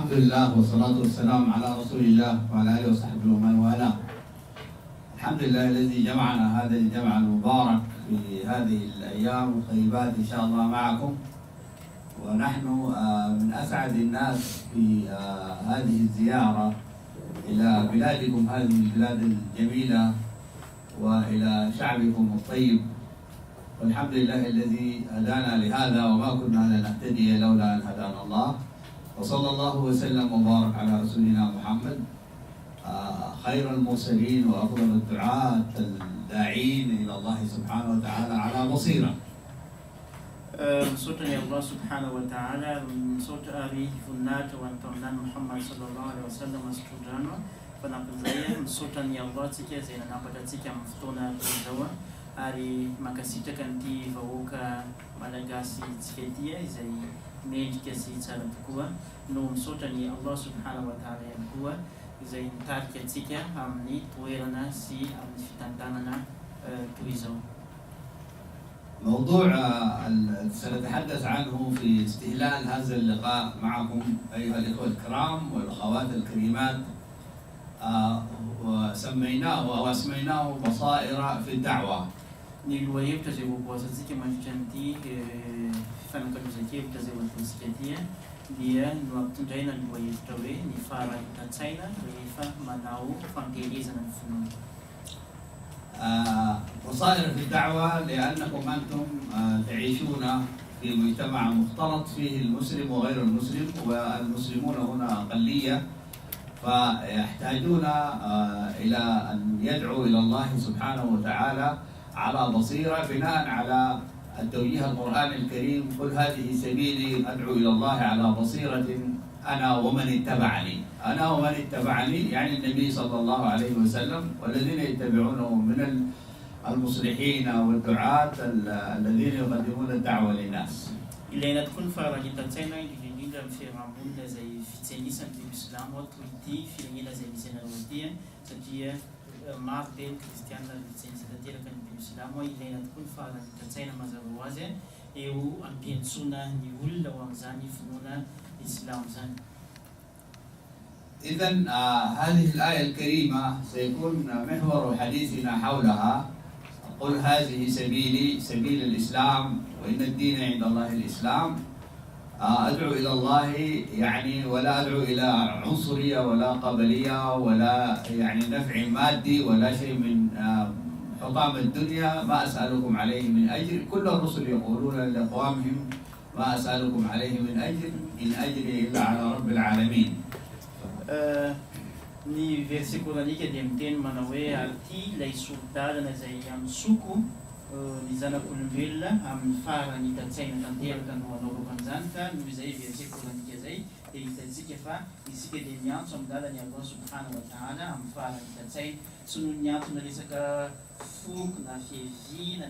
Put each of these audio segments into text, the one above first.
الحمد لله والصلاة والسلام على رسول الله وعلى آله وصحبه ومن والاه. الحمد لله الذي جمعنا هذا الجمع المبارك في هذه الأيام الطيبات إن شاء الله معكم، ونحن من أسعد الناس في هذه الزيارة إلى بلادكم، هذه البلاد الجميلة، وإلى شعبكم الطيب، والحمد لله الذي هدانا لهذا وما كنا لنهتدي لولا أن هدانا الله. وصلى الله وسلم وبارك على رسولنا محمد خير المرسلين وأفضل الدعاة الداعين إلى الله سبحانه وتعالى على بصيرة. Msota ya Allah subhanahu wa ta'ala, msota ari funata wa ntamnan Muhammad sallallahu alaihi wasallam astudano panapuzaya msota ni Allah tikia zina napata tikia mftona kuzawa ari makasita kanti vauka Malagasi tiketia zai neji kasi tsara tukua no msota ni Allah subhanahu wa ta'ala yankua zai ntarkia tikia amni tuerana si amni fitantanana tuizo. موضوع سنتحدث عنه في استهلال هذا اللقاء معكم أيها الإخوة الكرام والأخوات الكريمات، وسميناه بصائر في الدعوة. Niliwahi kutazewa kwa sasa majutanti fana kaduzakie kutazewa tusikia dia waktunjaina niliwahi kutawe ni fara China wifa manao fangeleza na mfumo. بصائر في الدعوة لأنكم أنتم تعيشون في مجتمع مختلط فيه المسلم وغير المسلم، والمسلمون هنا أقلية، فيحتاجون إلى أن يدعوا إلى الله سبحانه وتعالى على بصيرة بناء على التوجيه القرآن الكريم: قل هذه سبيلي أدعو إلى الله على بصيرة أنا ومن اتبعني. أنا ومن اتبعني يعني النبي صلى الله عليه وسلم والذين يتبعونه من المصلحين والدعاة الذين يقدمون الدعوة للناس. إلى أن تكون فرجت تسينا يجينا في رامون زي في تسينيس في الإسلام وتويتي في لينا زي مثلا الودية سجية مارتين كريستيان التسينيس التي كان في الإسلام، وإلى أن تكون فرجت تسينا مزار وازن يو أن بينسونا يقول لو أنزاني فنونا الإسلام زان. إذن هذه الآية الكريمة سيكون محور حديثنا حولها: قل هذه سبيلي، سبيل الإسلام، وإن الدين عند الله الإسلام. أدعو إلى الله يعني ولا أدعو إلى عنصرية ولا قبلية ولا يعني نفع مادي ولا شيء من حطام الدنيا. ما أسألكم عليه من أجر. كل الرسل يقولون لأقوامهم: ما أسألكم عليه من أجر إن أجري إلا على رب العالمين. Ni versículo ali que demten manawe alti lei sultada na zai am suku ni zana kulvilla am fara ni tatsaina tantera kan wano kan zanta ni zai versículo ni zai e tazike fa isike de nyam somdala ni Allah subhanahu wa ta'ala am fara ni tatsai sunu nyam na risaka fuk na fevi na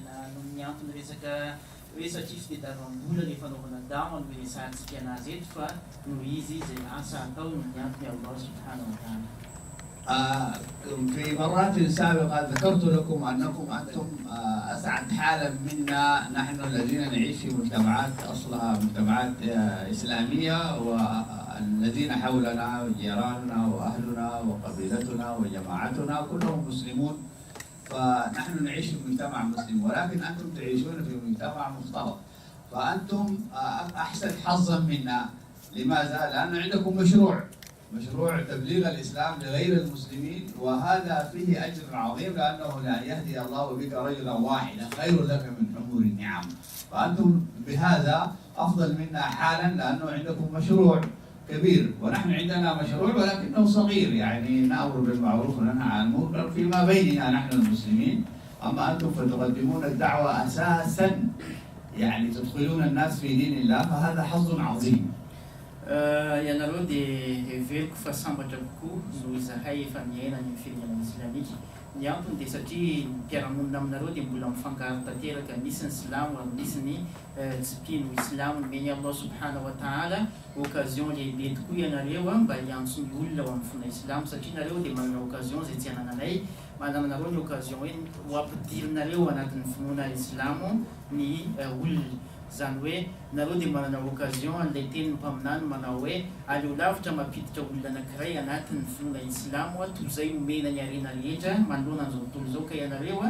nyam na risaka essa tifte da rambula ni fano na dama ni sa tsike na zetfa no izi zai asa tau ni nyam ni Allah subhanahu wa ta'ala. في مرات سابقة ذكرت لكم أنكم أنتم أسعد حالا منا نحن الذين نعيش في مجتمعات أصلها مجتمعات إسلامية، والذين حولنا جيراننا وأهلنا وقبيلتنا وجماعتنا كلهم مسلمون، فنحن نعيش في مجتمع مسلم، ولكن أنتم تعيشون في مجتمع مختلط، فأنتم أحسن حظا منا. لماذا؟ لأن عندكم مشروع تبليغ الإسلام لغير المسلمين، وهذا فيه أجر عظيم، لأنه لا يهدي الله بك رجلا واحدا خير لك من حمور النعم. فأنتم بهذا أفضل منا حالا، لأنه عندكم مشروع كبير، ونحن عندنا مشروع ولكنه صغير، يعني نأمر بالمعروف وننهى عن المنكر فيما بيننا نحن المسلمين. أما أنتم فتقدمون الدعوة أساسا، يعني تدخلون الناس في دين الله، فهذا حظ عظيم. Ianareo dia heveriko fa sambatra kokoa noho izahay efa miaina ny firenena islamika. Ny antony dia satria mpiaramonina aminareo dia mbola mifangaro tanteraka, misy ny silamo, misy ny tsy mpino islamo. Nomeny Allah subhanahu wa ta'ala occasion lehibe tokoa ianareo mba hiantso ny olona ao amin'ny fona islamo, satria nareo dia manana occasion izay tsy anananay, manana nareo ny occasion hoe ho ampidirinareo anatin'ny finoana islamo ny olona. Zany hoe nareo dia manana occasion an'ilay teny mpaminany manao hoe aleo lavitra mampiditra olona anankiray anatin'ny finoana islamo toy izay omena ny harena rehetra manoloana an'izao tontolo izao ka ianareo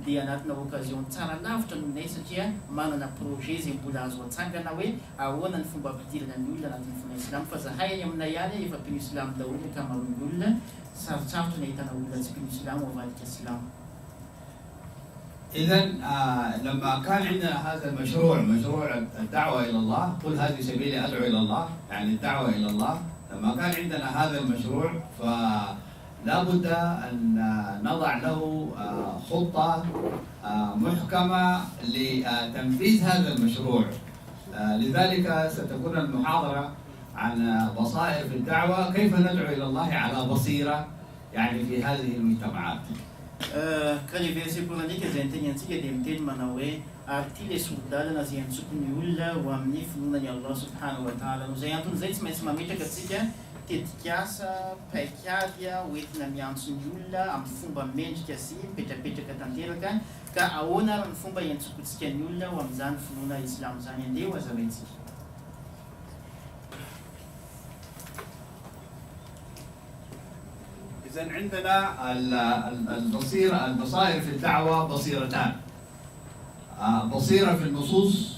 dia anatina occasion tsara lavitra nohonay satria manana projet izay mbola azo atsangana hoe ahoana ny fomba ampidirana ny olona anatin'ny finoana islamo fa zahay aminay ihany efa mpino islamo daholo ny ankamaroan'ny olona sarotsarotra ny ahitana olona tsy mpino islamo avadika islamo. إذا لما كان عندنا هذا المشروع مشروع الدعوة إلى الله، قل هذه سبيلي أدعو إلى الله، يعني الدعوة إلى الله، لما كان عندنا هذا المشروع فلا بد أن نضع له خطة محكمة لتنفيذ هذا المشروع. لذلك ستكون المحاضرة عن بصائر في الدعوة، كيف ندعو إلى الله على بصيرة يعني في هذه المجتمعات. Kany verset koranika izay ntenintsika dia miteny manao hoe ary ty ilay sorodalana izay antsoko ny olona ho amin'ny finoanany Allah subhanahu wa ta'ala. Noho izay antony izay tsy maintsy mametraka antsika tetikasa paikady hoentina miantso ny olona amin'ny fomba mendrika sy mipetrapetraka tanteraka ka ahoana ary ny fomba iantsokontsika ny olona ho amin'izany finoana islamo zany andeha ho azavaintsika. إذن عندنا البصائر في الدعوة بصيرتان، بصيرة في النصوص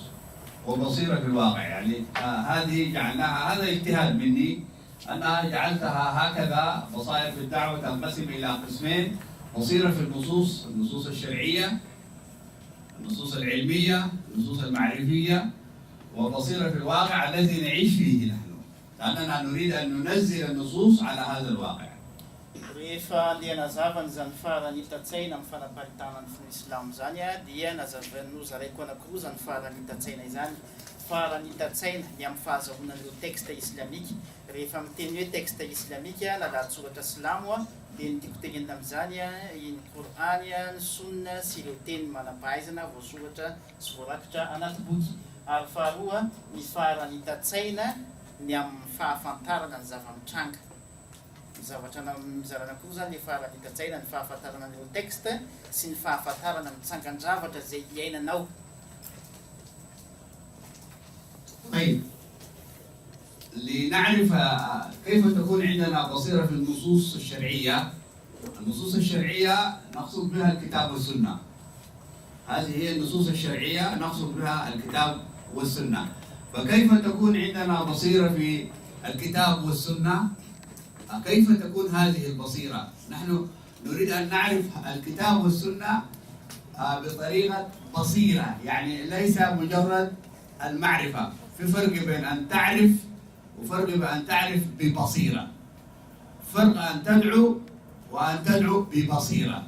وبصيرة في الواقع. يعني هذه جعلناها، هذا اجتهاد مني أنا جعلتها هكذا. بصائر في الدعوة تنقسم إلى قسمين: بصيرة في النصوص، النصوص الشرعية، النصوص العلمية، النصوص المعرفية، وبصيرة في الواقع الذي نعيش فيه نحن، لأننا نريد أن ننزل النصوص على هذا الواقع. Rehefa andeha nazavany zany farany hitatsaina amin'ny fanaparitana ny finoana islamo zany dia nozaraiko anankiroa zany farany hitatsaina izany. Farany hitatsaina ny amin'ny fahazahoana an'ireo texte islamika. Rehefa miteny hoe texte islamika na lahatsoratra silamo dia ny tiako tenenina amin'izany ny Korany, ny Sunna sy ireo teny manam-pahaizana voasoratra sy voarakitra anaty boky. Ary faharoa ny farany hitatsaina ny amin'ny fahafantarana ny zava-mitranga. Zavatra mizarana koa zany ny farany hitatsaina ny fahafantarana an'ireo texte sy ny fahafantarana mitsangan-javatra izay iainanao. طيب، لنعرف كيف تكون عندنا بصيرة في النصوص الشرعية. النصوص الشرعية نقصد بها الكتاب والسنة. هذه هي النصوص الشرعية نقصد بها الكتاب والسنة. فكيف تكون عندنا بصيرة في الكتاب والسنة؟ كيف تكون هذه البصيرة؟ نحن نريد أن نعرف الكتاب والسنة بطريقة بصيرة، يعني ليس مجرد المعرفة. في فرق بين أن تعرف وفرق بين أن تعرف ببصيرة. فرق أن تدعو وأن تدعو ببصيرة.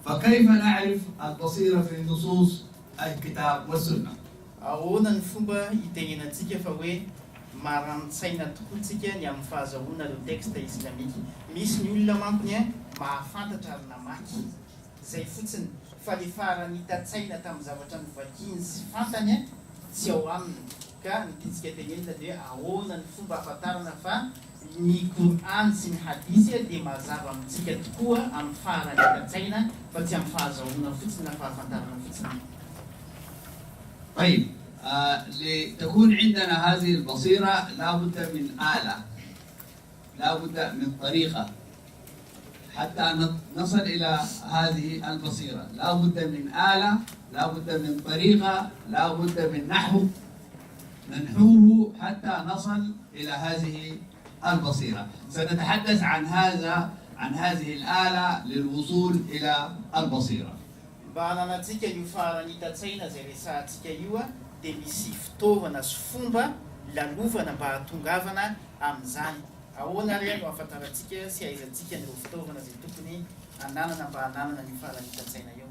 فكيف نعرف البصيرة في نصوص الكتاب والسنة؟ Ahoana ny fomba hitenenantsika fa hoe marantsaina tokoatsika ny amin'ny fahazahoana ireo texte islamika. Misy ny olona mankony mahafantatra ary namaky izay fotsiny fa le farany hitatsaina tamin'ny zavatra novakiny sy fantany tsy ao aminy. Ka ny tiantsika tenenina dia ahoana ny fomba ahafantarana fa ny Korany sy ny hadisy dia mazava amintsika tokoa amin'ny farany hitatsaina fa tsy amin'ny fahazahoana fotsiny na fahafantarana fotsiny. طيب، لتكون عندنا هذه البصيرة لا بد من آلة، لا بد من طريقة حتى نصل إلى هذه البصيرة. لا بد من آلة، لا بد من طريقة، لا بد من نحو ننحوه حتى نصل إلى هذه البصيرة. سنتحدث عن هذه الآلة للوصول إلى البصيرة. Bananatsika io farany hitatsaina izay resahantsika io dia misy fitaovana sy fomba lalovana mba hatongavana amin'izany. Ahoana ary no ahafantarantsika sy ahaizantsika ireo fitaovana izay tokony hananana mba hananana ny farany hitatsaina io.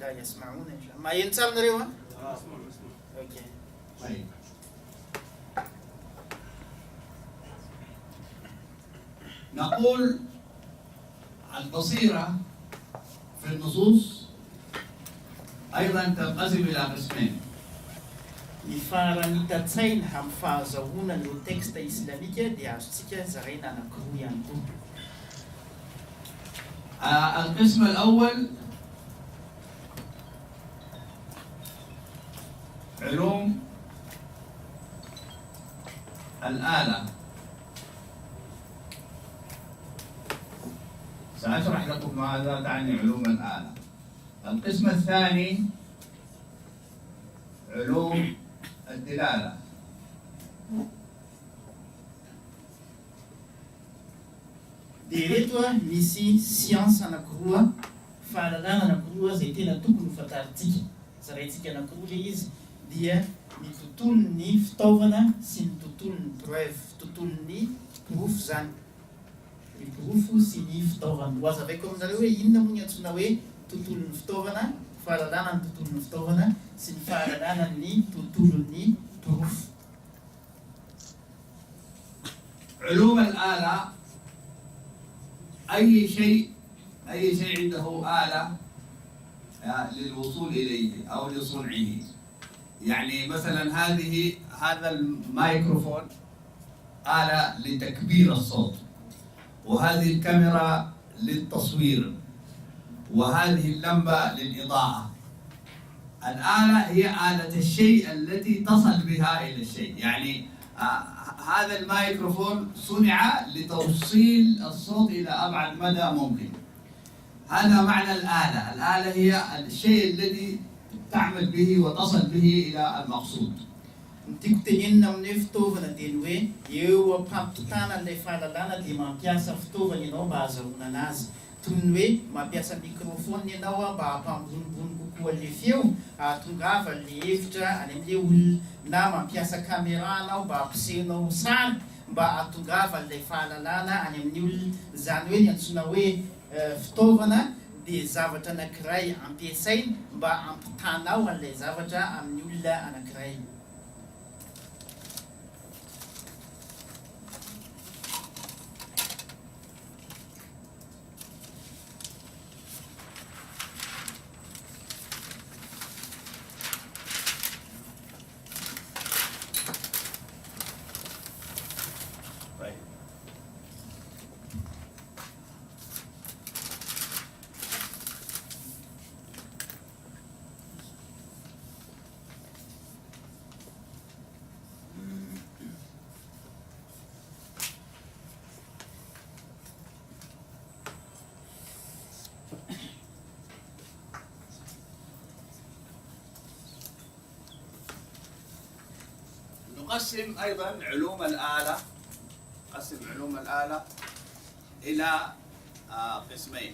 La yasma'una inshallah. Maheno tsara nareo a? Okay. طيب، نقول البصيرة في النصوص أيضا تنقسم إلى قسمين. Ny farany hitatsaina amin'ny fahazahoana ireo texte islamika dia azontsika zaraina anankiroa ihany koa. القسم الأول علوم الآلة. سأشرح لكم ماذا تعني علوم الآلة. القسم الثاني علوم الدلالة. Direto misy science anankiroa, fahalalana anankiroa izay tena tokony ho fantarintsika. Zaraintsika anankiroa ilay izy dia ny tontolon'ny fitaovana sy ny tontolon'ny preuve, tontolon'ny proof zany. Ny proof sy ny fitaovana. Ho azavaiko aminareo hoe inona moa ny antsoina hoe tontolon'ny fitaovana, fahalalana ny tontolon'ny fitaovana sy ny fahalalana ny tontolon'ny proof. علوم الآلة أي شيء عنده آلة للوصول إليه أو لصنعه. يعني مثلا هذا الميكروفون آلة لتكبير الصوت، وهذه الكاميرا للتصوير، وهذه اللمبة للإضاءة. الآلة هي آلة الشيء التي تصل بها إلى الشيء. يعني هذا الميكروفون صنع لتوصيل الصوت إلى أبعد مدى ممكن. هذا معنى الآلة. الآلة هي الشيء الذي تعمل به وتصل به إلى المقصود. Tiako tenenina amin'ny fitaovana dia ny hoe eo ampampitana ilay fahalalana dia mampiasa fitaovana ianao mba hahazoana anazy. Toy ny hoe mampiasa microphone ianao mba hampambonimbony kokoa ilay feo, ahatongava ilay hevitra any amin'ilay olona, na mampiasa caméra anao mba hampisehoanao sary mba ahatongava ilay fahalalana any amin'ny olona. Izany hoe ny antsoina hoe fitaovana dia zavatra anankiray ampiasaina mba hampitanao an'ilay zavatra amin'ny olona anankiray. نقسم أيضا علوم الآلة، إلى قسمين.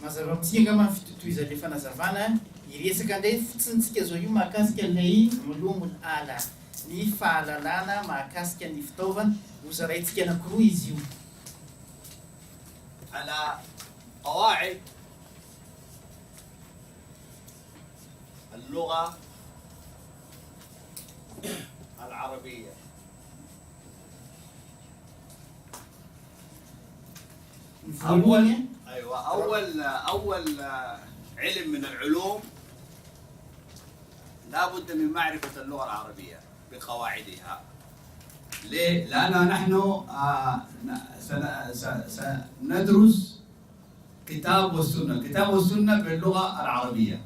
Mazava amintsika angamba fitotoizan'ny fanazavana iresaka indray fotsintsika zao io mahakasika ilay ulumul ala, ny fahalalana mahakasika ny fitaovana. Hozaraintsika anankiroa izy io. على قواعد اللغة العربية. أول علم من العلوم لا بد من معرفة اللغة العربية بقواعدها. ليه؟ لأننا نحن سندرس كتاب والسنة باللغة العربية،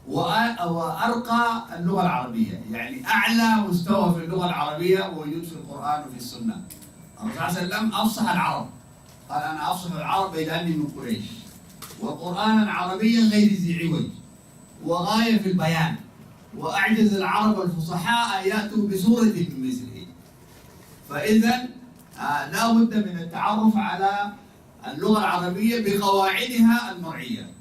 وأرقى اللغة العربية، يعني أعلى مستوى في اللغة العربية موجود في القرآن وفي السنة. الرسول صلى الله عليه وسلم أفصح العرب، قال أنا أفصح العرب لأني من قريش، وقرآنا عربيا غير ذي عوج وغاية في البيان، وأعجز العرب الفصحاء يأتوا بسورة من مثله. فإذا لا بد من التعرف على اللغة العربية بقواعدها المرعية.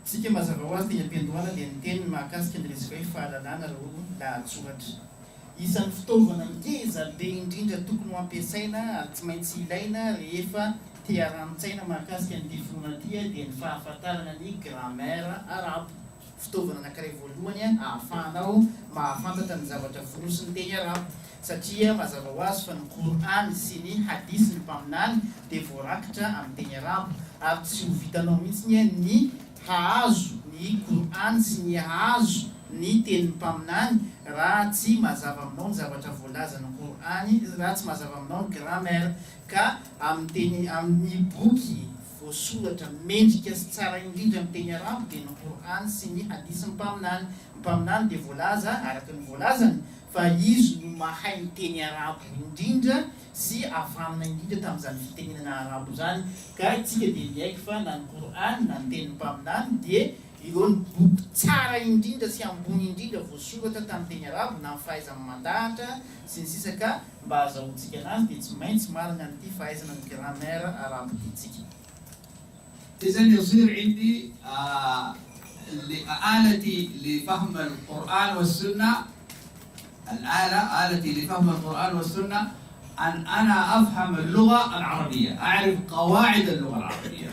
Sika mazava ho azy teny am-piandohana dia ny teny mahakasika ny resaka hoe fahalalana ro lahatsoratra. Isan'ny fitaovana ngeza be indrindra tokony ho ampiasaina ary tsy maintsy ilaina rehefa te haranintsaina mahakasika ny diplomatia dia ny fahafantarana ny grammaire arabo. Fitaovana anankiray voalohany ahafahanao mahafantatra ny zavatra fonosiny teny arabo, satria mazava ho azy fa ny Qur'an sy ny hadisy ny mpaminany dia voarakitra amin'ny teny arabo, ary tsy ho vitanao mihitsy ny hahazo ny Qur'an sy ny hahazo ny teny mpaminany raha tsy mazava aminao ny zavatra voalaza ny Qur'an, raha tsy mazava aminao ny grammaire. Ka amin'ny boky voasoratra mendrika sy tsara indrindra amin'ny teny arabo dia ny Qur'an sy ny hadisy ny mpaminany dia voalaza araka ny voalazany fa izy no mahay ny teny arabo indrindra sy avamina indrindra tamin'izany fitenenana arabo zany ka itsika dia miaiky fa na ny Qur'an na ny teny mpaminany dia ireo ny boky tsara indrindra sy ambony indrindra voasoratra tamin'ny teny arabo na ny fahaizana mandahatra sy ny sisa ka mba azahoantsika anazy dia tsy maintsy marina an'ity fahaizana ny grammaire arabo itsika. إذا يصير عندي آلتي لفهم القرآن والسنة، آلتي لفهم القرآن والسنة أن أنا أفهم اللغة العربية، أعرف قواعد اللغة العربية.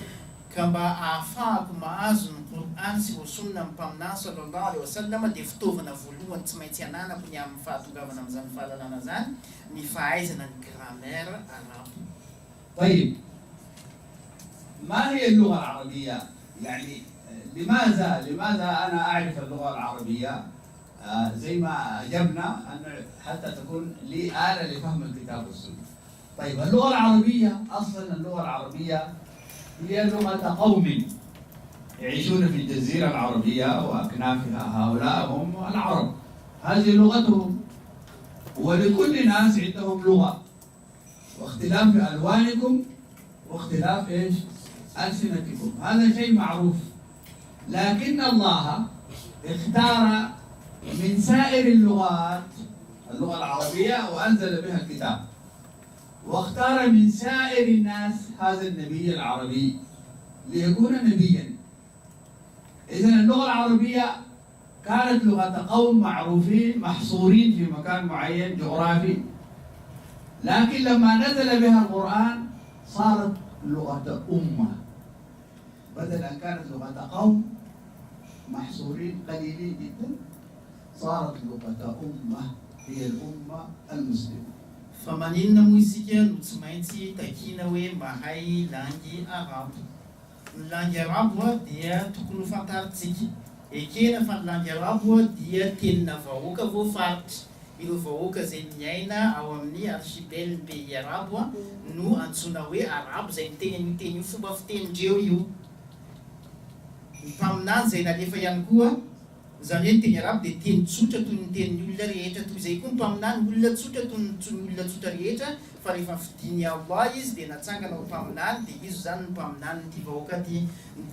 كما أفاق معاذ القرآن والسنة mpaminany sallallahu alaihi wasallam dia fitaovana voalohany tsy maintsy anana kony amin'ny fahatongavana amin'izany fahalalana zany ny fahaizana ny grammaire arabo. طيب ما هي اللغة العربية؟ يعني لماذا أنا أعرف اللغة العربية؟ زي ما أجبنا أن حتى تكون لي آلة لفهم الكتاب والسنة. طيب اللغة العربية أصلا اللغة العربية هي لغة قوم يعيشون في الجزيرة العربية وأكنافها، هؤلاء هم العرب، هذه لغتهم، ولكل ناس عندهم لغة واختلاف في ألوانكم واختلاف إيش؟ ألسنتكم، هذا شيء معروف. لكن الله اختار من سائر اللغات اللغة العربية وأنزل بها الكتاب، واختار من سائر الناس هذا النبي العربي ليكون نبيا. إذن اللغة العربية كانت لغة قوم معروفين محصورين في مكان معين جغرافي، لكن لما نزل بها القرآن صارت لغة أمة، بدل أن كانت لغة قوم محصورين قليلين جدا صارت لغة أمة، هي الأمة المسلمة. فمانينا موسيقى نتسمعتي تكينا ومحاي لانجي عرب. لانجي عرب دي تكون فانتارتيكي. إكينا فان لانجي عرب دي تلنا فوقا فوفارت. إلو فوقا زي نياينا أو مني أرشيبيل بي عرب نو أنسوناوي عرب زي تين فوبا فتين جيويو. Mpaminany zay nalefa ihany koa zany hoe ny teny arabo dia teny tsotra toy ny tenin'ny olona rehetra, toy izay koa mpaminany olona tsotra toy ny olona tsotra rehetra, fa rehefa fidiny Allah izy dia natsangana ho mpaminany dia izy zany ny mpaminany ny vahoaka ty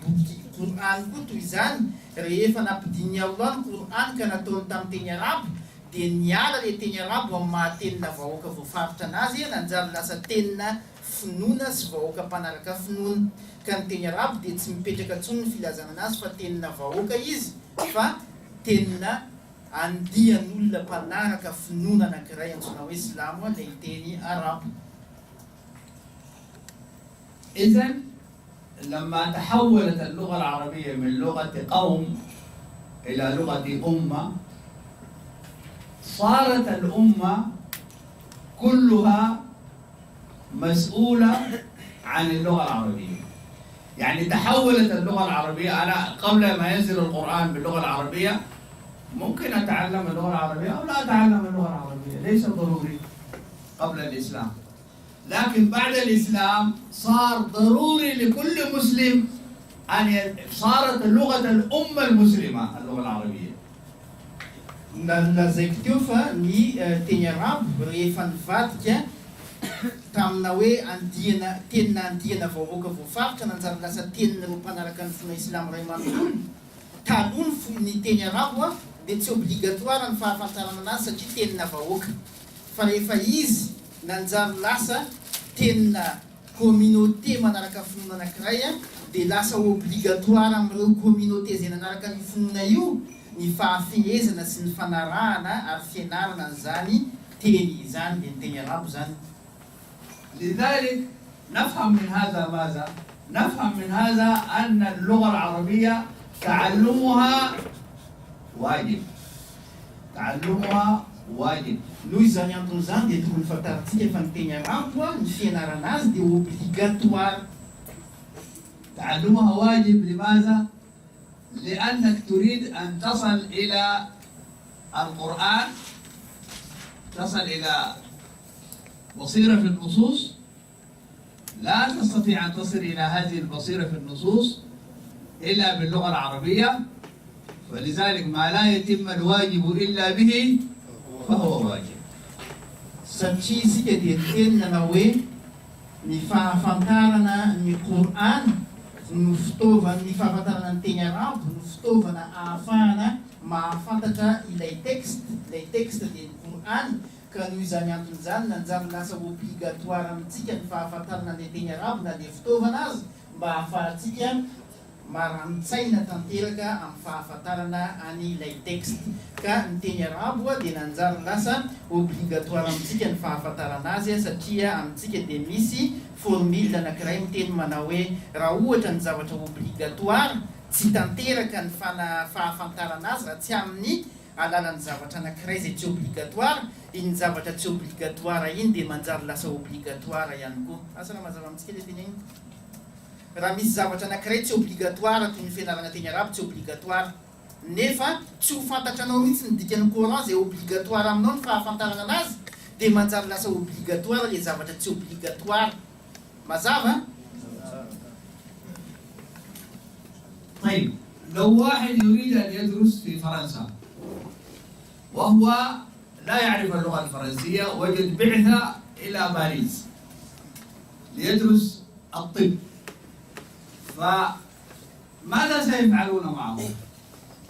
boky Qur'an koa toy izany rehefa nampidiny Allah ny Qur'an ka nataony tamin'ny teny arabo dia niala le teny arabo amin'ny mahatenina vahoaka voafaritra anazy nanjary lasa tenina finoana sy vahoaka mpanaraka finoana. Ka ny teny arabo dia tsy mipetraka intsony ny filazana anazy fa tenina vahoaka izy fa tenina andian'olona mpanaraka finoana anankiray antsoina hoe silamo ilay teny arabo. إذن لما تحولت اللغة العربية من لغة قوم إلى لغة أمة صارت الأمة كلها مسؤولة عن اللغة العربية. يعني تحولت اللغة العربية، أنا قبل ما ينزل القرآن باللغة العربية ممكن أتعلم اللغة العربية أو لا أتعلم اللغة العربية، ليس ضروري قبل الإسلام. لكن بعد الإسلام صار ضروري لكل مسلم أن صارت اللغة الأمة المسلمة اللغة العربية. Nalazaiko teo fa ny teny arabo rehefa nivadika tamina hoe tenina andiana vahoaka voafaritra nanjary lasa tenin'ireo mpanaraka ny finoana islamo ray manontolo. Taloha ny teny arabo dia tsy obligatoire ny fahafantarana anazy satria tenina vahoaka, fa rehefa izy nanjary lasa tenina communauté manaraka finoana anankiray dia lasa obligatoire amin'ireo communauté izay nanaraka ny finoana io ny fahafehezana sy ny fanarahana ary fianarana an'izany teny izany dia ny teny arabo zany. لذلك نفهم من هذا ماذا؟ نفهم من هذا أن اللغة العربية تعلمها واجب. تعلمها واجب. Noho izany anton'izany dia tokony fantarintsika fa ny teny arabo ny fianarana azy dia obligatoire. تعلمها واجب لماذا؟ لأنك تريد أن تصل إلى القرآن، تصل إلى بصيرة في النصوص، لا تستطيع أن تصل إلى هذه البصيرة في النصوص إلا باللغة العربية، ولذلك ما لا يتم الواجب إلا به فهو واجب. Satria dia tena hoe ny fahafantarana ny Qur'an no fitaovana, ny fahafantarana ny teny arabo no fitaovana ahafahana mahafantatra ilay texte dia ny Qur'an, ka noho izany anton'izany nanjary lasa obligatoire amintsika ny fahafantarana ny teny arabo na dia fitaovana azy mba ahafahantsika marani-tsaina tanteraka amin'ny fahafantarana an'ilay texte. Ka ny teny arabo dia nanjary lasa obligatoire amintsika ny fahafantarana azy satria amintsika dia misy formule anankiray miteny manao hoe raha ohatra ny zavatra obligatoire tsy tanteraka ny fahafantarana azy raha tsy amin'ny alalan'ny zavatra anankiray izay tsy obligatoire, iny zavatra tsy obligatoire iny dia manjary lasa obligatoire ihany koa. Asa raha mazava amintsika ilay teny iny? Raha misy zavatra anankiray tsy obligatoire toy ny fianarana teny arabo tsy obligatoire, nefa tsy ho fantatranao mihitsy ny dikan'ny Coran izay obligatoire aminao ny fahafantarana anazy, dia manjary lasa obligatoire ilay zavatra tsy obligatoire. Mazava? طيب لو واحد يريد أن يدرس في فرنسا وهو لا يعرف اللغة الفرنسية وجد بعثة إلى باريس ليدرس الطب، فماذا سيفعلون معه؟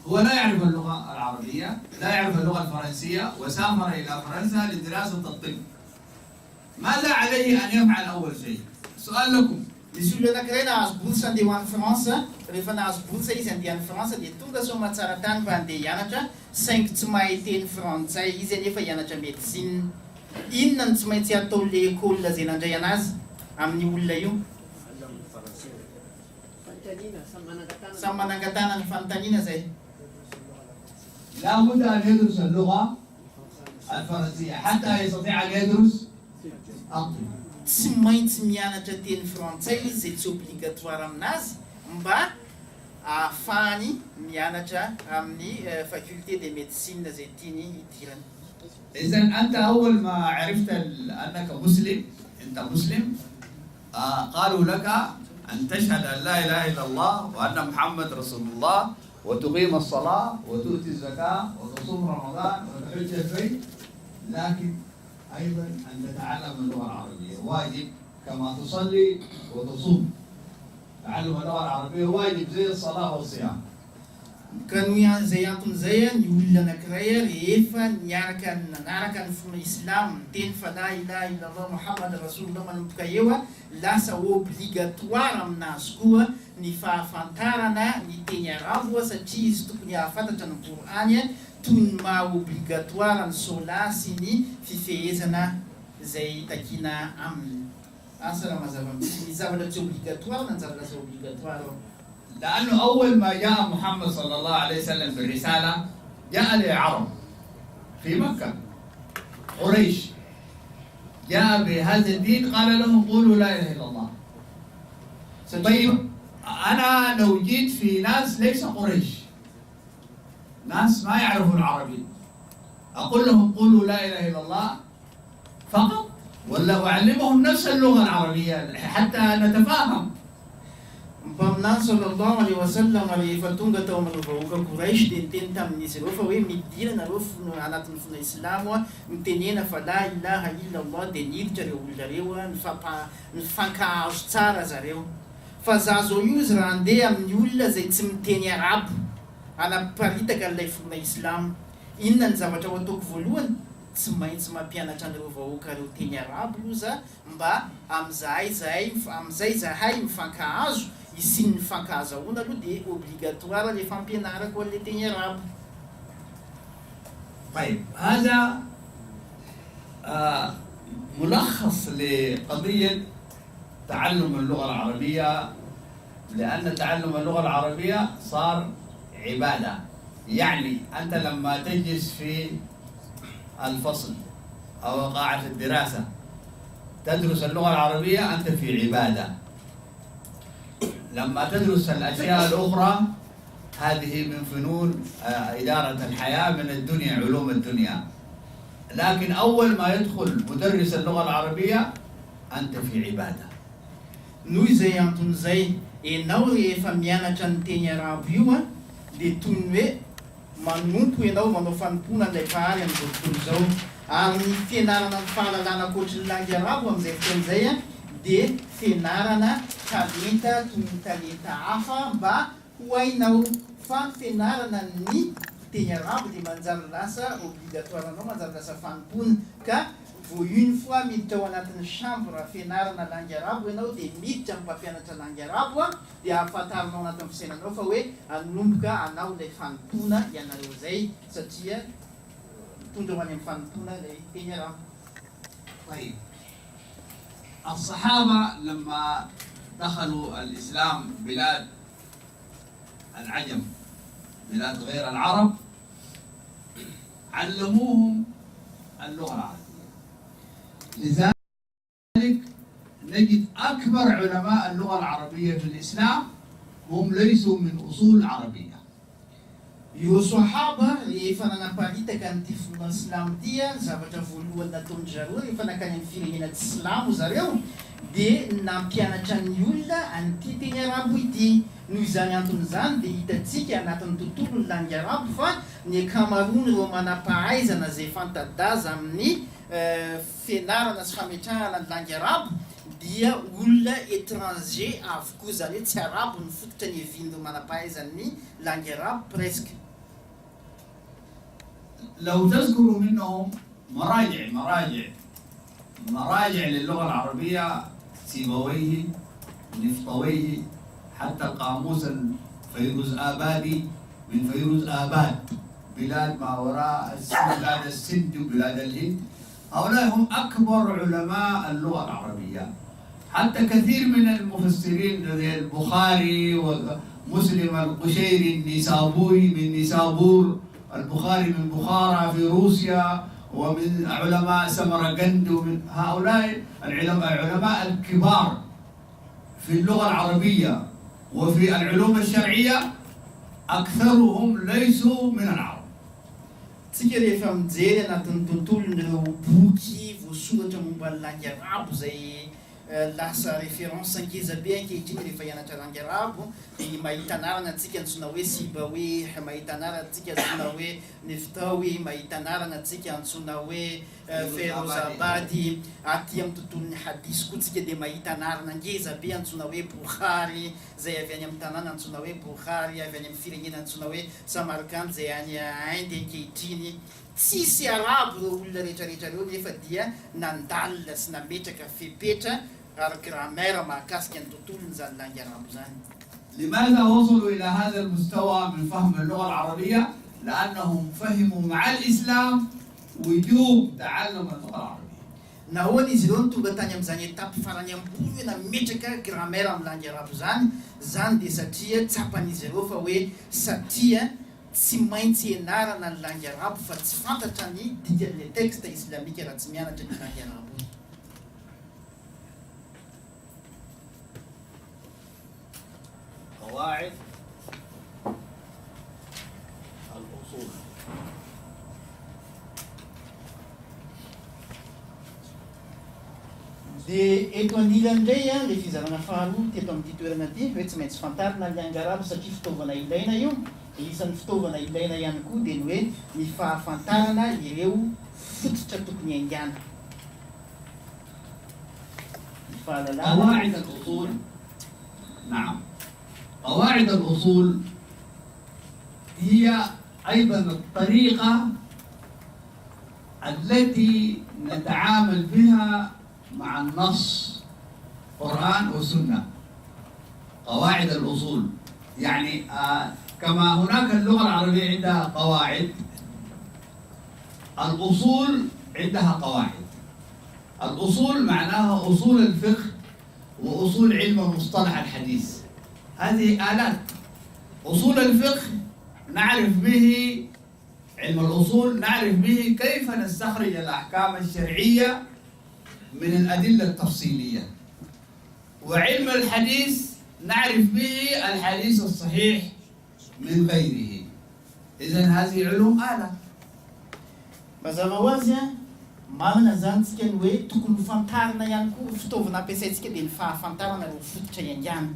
هو لا يعرف اللغة العربية، لا يعرف اللغة الفرنسية، وسافر إلى فرنسا لدراسة الطب. ماذا عليه أن يفعل أول شيء؟ سؤال لكم. Misy olona anankiray nahazo bourse andeha ho any Fransa, rehefa nahazo bourse izy andeha any Fransa dia tonga soa mahatsara tany fa andeha hianatra saingy tsy mahay teny frantsay izy anefa hianatra médecine. Inona no tsy maintsy atao le école izay nandray anazy amin'ny olona io? Samy manangatana ny fanontaniana zay. لابد أن يدرس اللغة الفرنسية حتى يستطيع أن يدرس الطب. Tsy maintsy mianatra teny frantsay izy izay tsy obligatoire aminazy mba ahafahany mianatra amin'ny faculté de médecine izay tiany hidirana. إذا أنت أول ما عرفت أنك مسلم، أنت مسلم، قالوا لك أن تشهد أن لا إله إلا الله وأن محمد رسول الله وتقيم الصلاة وتؤتي الزكاة وتصوم رمضان وتحج البيت، لكن أيضا أن تتعلم اللغة العربية واجب كما تصلي وتصوم. تعلم اللغة العربية واجب زي الصلاة والصيام. Kanu yan zay anton'izay ny olona anankiray rehefa nanaraka ny fomba islam teny fa la ilaha illallah Muhammad rasulullah manomboka eo lasa obligatoire aminazy koa ny fahafantarana ny teny arabo satria izy tokony ahafantatra ny Qur'any toy ny maha obligatoire ny sola sy ny fifehezana izay takina aminy. Asa raha mazava ny zavatra tsy obligatoire nanjary lasa obligatoire. لأنه أول ما جاء محمد صلى الله عليه وسلم بالرسالة جاء للعرب في مكة، قريش جاء بهذا الدين قال لهم قولوا لا إله إلا الله. طيب أنا لو جيت في ناس ليس قريش، ناس ما يعرفون العربي، أقول لهم قولوا لا إله إلا الله فقط ولا أعلمهم نفس اللغة العربية حتى نتفاهم؟ Mpaminany sallallahu alaihi wasallam rehefa tonga tao amin'ny vahoaka Quraish dia niteny tamin'izy ireo fa hoe midirana ireo anatin'ny fona Islamo mitenena fa la ilaha illallah dia niditra ireo olona ireo nifankahazo tsara zareo. Fa za zao io izy raha andeha amin'ny olona izay tsy miteny arabo anaparitaka an'ilay fona Islamo, inona ny zavatra ho ataoko voalohany? Tsy maintsy mampianatra an'ireo vahoaka ireo teny arabo loza mba amizay zahay mifankahazo isin'ny fankahazahoana aloha dia obligatoire le fampianarako an'ilay teny arabo. طيب هذا ملخص لقضية تعلم اللغة العربية، لأن تعلم اللغة العربية صار عبادة. يعني أنت لما تجلس في الفصل أو قاعة الدراسة تدرس اللغة العربية أنت في عبادة. لما تدرس الأشياء الأخرى هذه من فنون إدارة الحياة، من الدنيا، علوم الدنيا. لكن أول ما يدخل مدرس اللغة العربية أنت في عبادة. noho izay anton'izay ianao rehefa mianatra ny teny arabo io a dia toy ny hoe manompo ianao manao fanompona an'ilay pahary amin'izao tontolo izao. Ary ny fianarana ny fahalalana ankoatry ny langy arabo amin'izay fotoan'izay a dia fianarana talenta toy ny talenta hafa mba ho hainao. Fa ny fianarana ny teny arabo dia manjary lasa obligatoire anao, manjary lasa fanompona. Ka vao une fois miditra ao anatin'ny chambre fianarana langy arabo ianao dia miditra amin'ny mpampianatra langy arabo a dia ahafantarinao anatin'ny fisainanao fa hoe hanomboka anao ilay fanompona ianareo izay satria mitondra ho any amin'ny fanompona ilay teny arabo. طيب الصحابة لما دخلوا الإسلام بلاد العجم، بلاد غير العرب، علموهم اللغة العربية. لذلك نجد أكبر علماء اللغة العربية في الإسلام هم ليسوا من أصول عربية. Io sahaba rehefa nanaparitaka an'ity finoana silamo ity a, zavatra voalohany nataony zareo rehefa nakany amin'ny firenena tsy silamo zareo dia nampianatra ny olona an'ity teny arabo ity. Noho izany anton'izany dia hitantsika anatin'ny tontolo ny langy arabo fa ny ankamaroany ireo manam-pahaizana izay fanta-daza amin'ny fianarana sy fametrahana ny langy arabo dia olona étranger avokoa, izany hoe tsy arabo ny fototra ny evin'ireo manam-pahaizan'ny langy arabo presque. لو تذكروا منهم مراجع للغة العربية، سيبويه، نفطويه، حتى القاموس الفيروز آبادي من فيروز آباد، بلاد ما وراء بلاد السند وبلاد الهند. هؤلاء هم أكبر علماء اللغة العربية. حتى كثير من المفسرين زي البخاري ومسلم القشيري النيسابوري من نيسابور، البخاري من بخارى في روسيا، ومن علماء سمرقند، ومن هؤلاء العلماء الكبار في اللغة العربية وفي العلوم الشرعية أكثرهم ليسوا من العرب. Tsika rehefa mijery anatin'ny tontolon'ireo boky voasoratra momba ny langy arabo izay lasa référence ngeza be ankehitriny rehefa hianatra langy arabo, dia mahita anarana antsika antsoina hoe Sibaoey, mahita anarana antsika antsoina hoe Neftaoui, mahita anarana antsika antsoina hoe Feroz Abadi. Aty amin'ny tontolon'ny hadisy koa tsika dia mahita anarana ngeza be antsoina hoe Bukhari, izay avy any amin'ny tanàna antsoina hoe Bukhari, avy any amin'ny firenena antsoina hoe Samarkand izay any Inde ankehitriny. Tsisy arabo ireo olona rehetrarehetra ireo nefa dia nandalina sy nametraka fepetra ary grammaire mahakasika ny tontolon'izany langy arabo zany. لماذا وصلوا إلى هذا المستوى من فهم اللغة العربية؟ لأنهم فهموا مع الإسلام وجوب تعلم اللغة العربية. Nahoana izy ireo tonga tany amin'izany etapy farany ambony hoe nametraka grammaire amin'ny langy arabo zany dia satria tsapan'izy ireo fa hoe satria tsy maintsy ianarana ny langy arabo fa tsy fantatra ny dikan'ilay texte islamika raha tsy mianatra ny langy arabo. قواعد الأصول. Dia eto anilany indray a ilay fizarana faharoa teto amin'ity toerana ity hoe tsy maintsy fantarina ny langy arabo satria fitaovana ilaina io. Isan'ny fitaovana ilaina ihany koa dia ny hoe ny fahafantarana ireo fototra tokony haingana. قواعد الأصول. نعم، قواعد الأصول هي أيضا الطريقة التي نتعامل بها مع النص قرآن وسنة. قواعد الأصول يعني كما هناك اللغة العربية عندها قواعد، الأصول عندها قواعد. الأصول معناها أصول الفقه وأصول علم المصطلح الحديث. هذه آلات. أصول الفقه نعرف به، علم الأصول نعرف به كيف نستخرج الأحكام الشرعية من الأدلة التفصيلية. وعلم الحديث نعرف به الحديث الصحيح من غيره. إذن هذه علوم آلة. Mazava ho azy manana zany tsika ny hoe tokony fantarina ihany koa fitaovana ampiasaintsika dia ny fahafantarana ireo fototra iangana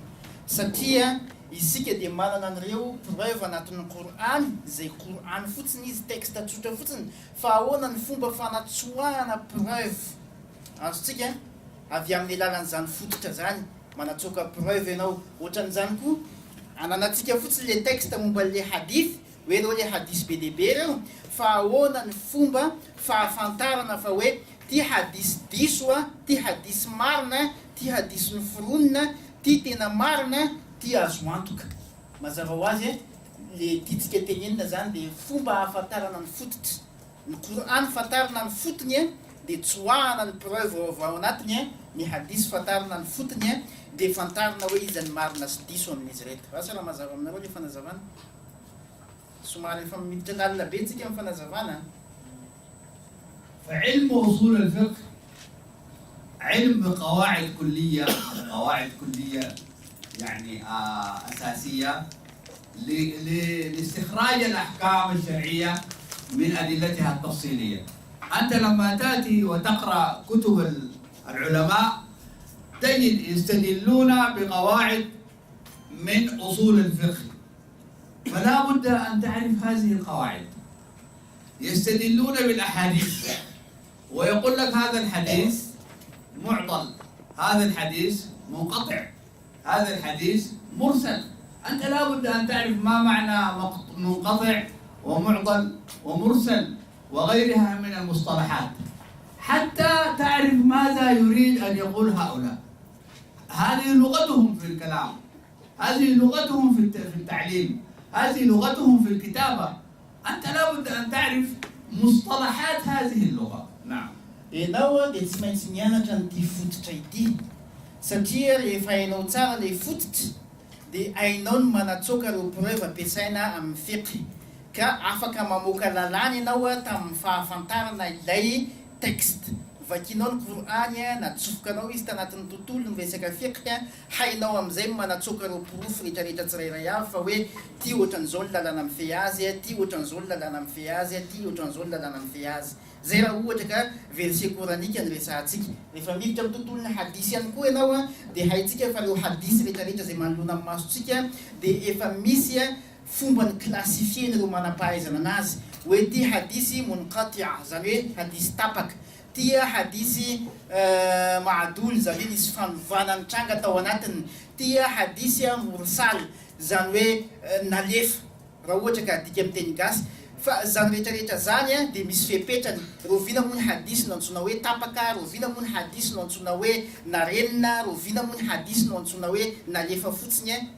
satria isika dia manana an'ireo preuve anatin'ny Korany izay Korany fotsiny izy texte tsotra fotsiny fa ahoana ny fomba fanatsoahana preuve azontsika avy amin'ny alalan'izany fototra zany manatsoaka preuve ianao ohatran'izany koa ananantsika fotsiny le texte momba le hadith hoe reo le hadith be dehibe reo fa ahoana ny fomba fahafantarana fa hoe ty hadith diso a ty hadith marina ty hadith ny foronina ty tena marina ty azo antoka mazava ho azy le titsika tenenina zany de fomba hafantarana ny fototra ny Korany fantarana ny fotony de tsoahana ny preuve ao anatiny ny hadith fantarana ny fotony de fantarana hoe izy ny marina sy diso amin'izy reto asa raha mazava aminareo le fanazavana somary efa miditra lalina be tsika amin'ny fanazavana فعلم أصول الفقه علم بقواعد كلية يعني أساسية لاستخراج الأحكام الشرعية من أدلتها التفصيلية. أنت لما تأتي وتقرأ كتب العلماء تجد يستدلون بقواعد من أصول الفقه، فلا بد أن تعرف هذه القواعد. يستدلون بالأحاديث ويقول لك هذا الحديث معضل، هذا الحديث منقطع، هذا الحديث مرسل. أنت لا بد أن تعرف ما معنى منقطع ومعضل ومرسل وغيرها من المصطلحات حتى تعرف ماذا يريد أن يقول هؤلاء. هذه لغتهم في الكلام، هذه لغتهم في التعليم، هذه لغتهم في الكتابة. أنت لا بد أن تعرف مصطلحات هذه اللغة. نعم. Ianao dia tsy maintsy mianatra nyity fototra ity satria rehefa hainao tsara ilay fototra dia hainao ny manatsoaka ireo preuve ampiasaina amin'ny fiqh ka afaka mamoaka lalàna ianao tamin'ny fahafantarana ilay texte. Vakinao ny Korany natsofokanao izy tanatin'ny tontolo ny resaka fiqh hainao amin'izay manatsoaka ireo porofo rehetrarehetra tsirairay avy fa hoe ty ohatran'izao ny lalàna mifehy azy, ty ohatran'izao ny lalàna mifehy azy, ty ohatran'izao ny lalàna mifehy azy. Zay raha ohatra ka verset coranika ny resahantsika. Rehefa miditra amin'ny tontolon'ny hadisy ihany koa ianao dia haintsika fa ireo hadisy rehetrarehetra izay manoloana amin'ny masontsika dia efa misy fomba ny classifier ireo manam-pahaizana anazy hoe ty hadisy munqati' zany hoe hadisy tapaka, ty hadisy ma'dul zany hoe nisy fanovana ny tranga tao anatiny, ty hadisy mursal zany hoe nalefa raha ohatra ka adika amin'ny teny gasy. Fa zany rehetrarehetra zany dia misy fepetrany. Rovina moa ny hadisy no antsoina hoe tapaka, rovina moa ny hadisy no antsoina hoe narenina, rovina moa ny hadisy no antsoina hoe nalefa fotsiny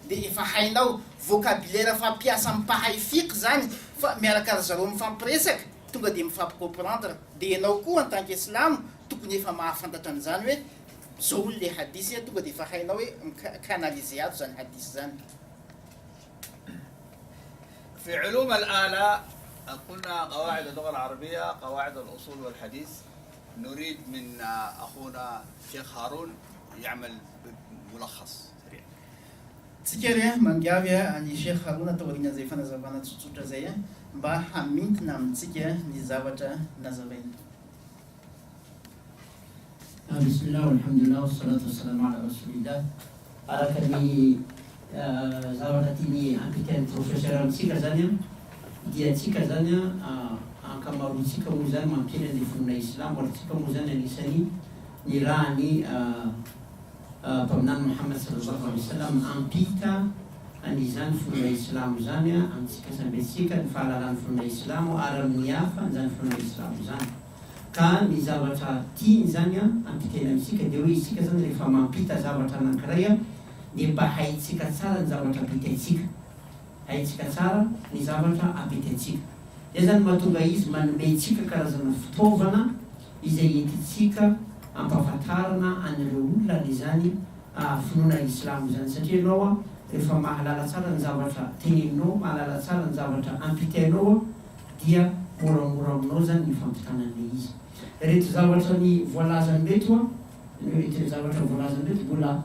dia efa hainao vocabulaire fampiasa mpahay fiqh zany fa miaraka ry zareo mifampiresaka tonga dia mifampicomprendre dia ianao koa en tant qu'islam tokony efa mahafantatra an'izany hoe zao le hadisy tonga dia efa hainao hoe mikanalize ato zany hadisy zany. في علوم الآلة قلنا قواعد اللغة العربية، قواعد الأصول والحديث. نريد من أخونا شيخ هارون يعمل بملخص سريع. تكرر من جابيا أن الشيخ هارون تورينا زي فانا زبانة تسوتر زي با همينت نام تكرر نزابة نزابين. بسم الله والحمد لله والصلاة والسلام على رسول الله. على كلمة zavatratiny ampitain'ny professeur amitsika zany dia atsika zany ankamaroantsika moa zany mampihena ny fonona islamo ary tsika moa zany anisany ny rahany mpaminany Muhammad sallallahu alaihi wasallam ampita an'izany fonona islamo zany amitsika samby atsika ny fahalalan'ny fonona islamo ary amin'ny hafa zany fonona islamo zany ka ny zavatra tiany zany ampitaina amitsika dia hoe isika zany rehefa mampita zavatra anankiray dia mba haitsika tsara ny zavatra ampitaitsika, haitsika tsara ny zavatra ampitaitsika. Dia zany mahatonga izy manomentsika karazana fitaovana izay entitsika ampahafantarana an'ireo olona le zany finoana islamo zany satria ianao rehefa mahalala tsara ny zavatra teneninao, mahalala tsara ny zavatra ampitainao dia moramora aminao zany ny fampitanan'ilay izy. Reto zavatra ny voalazany reto reto zavatra voalazany reto mbola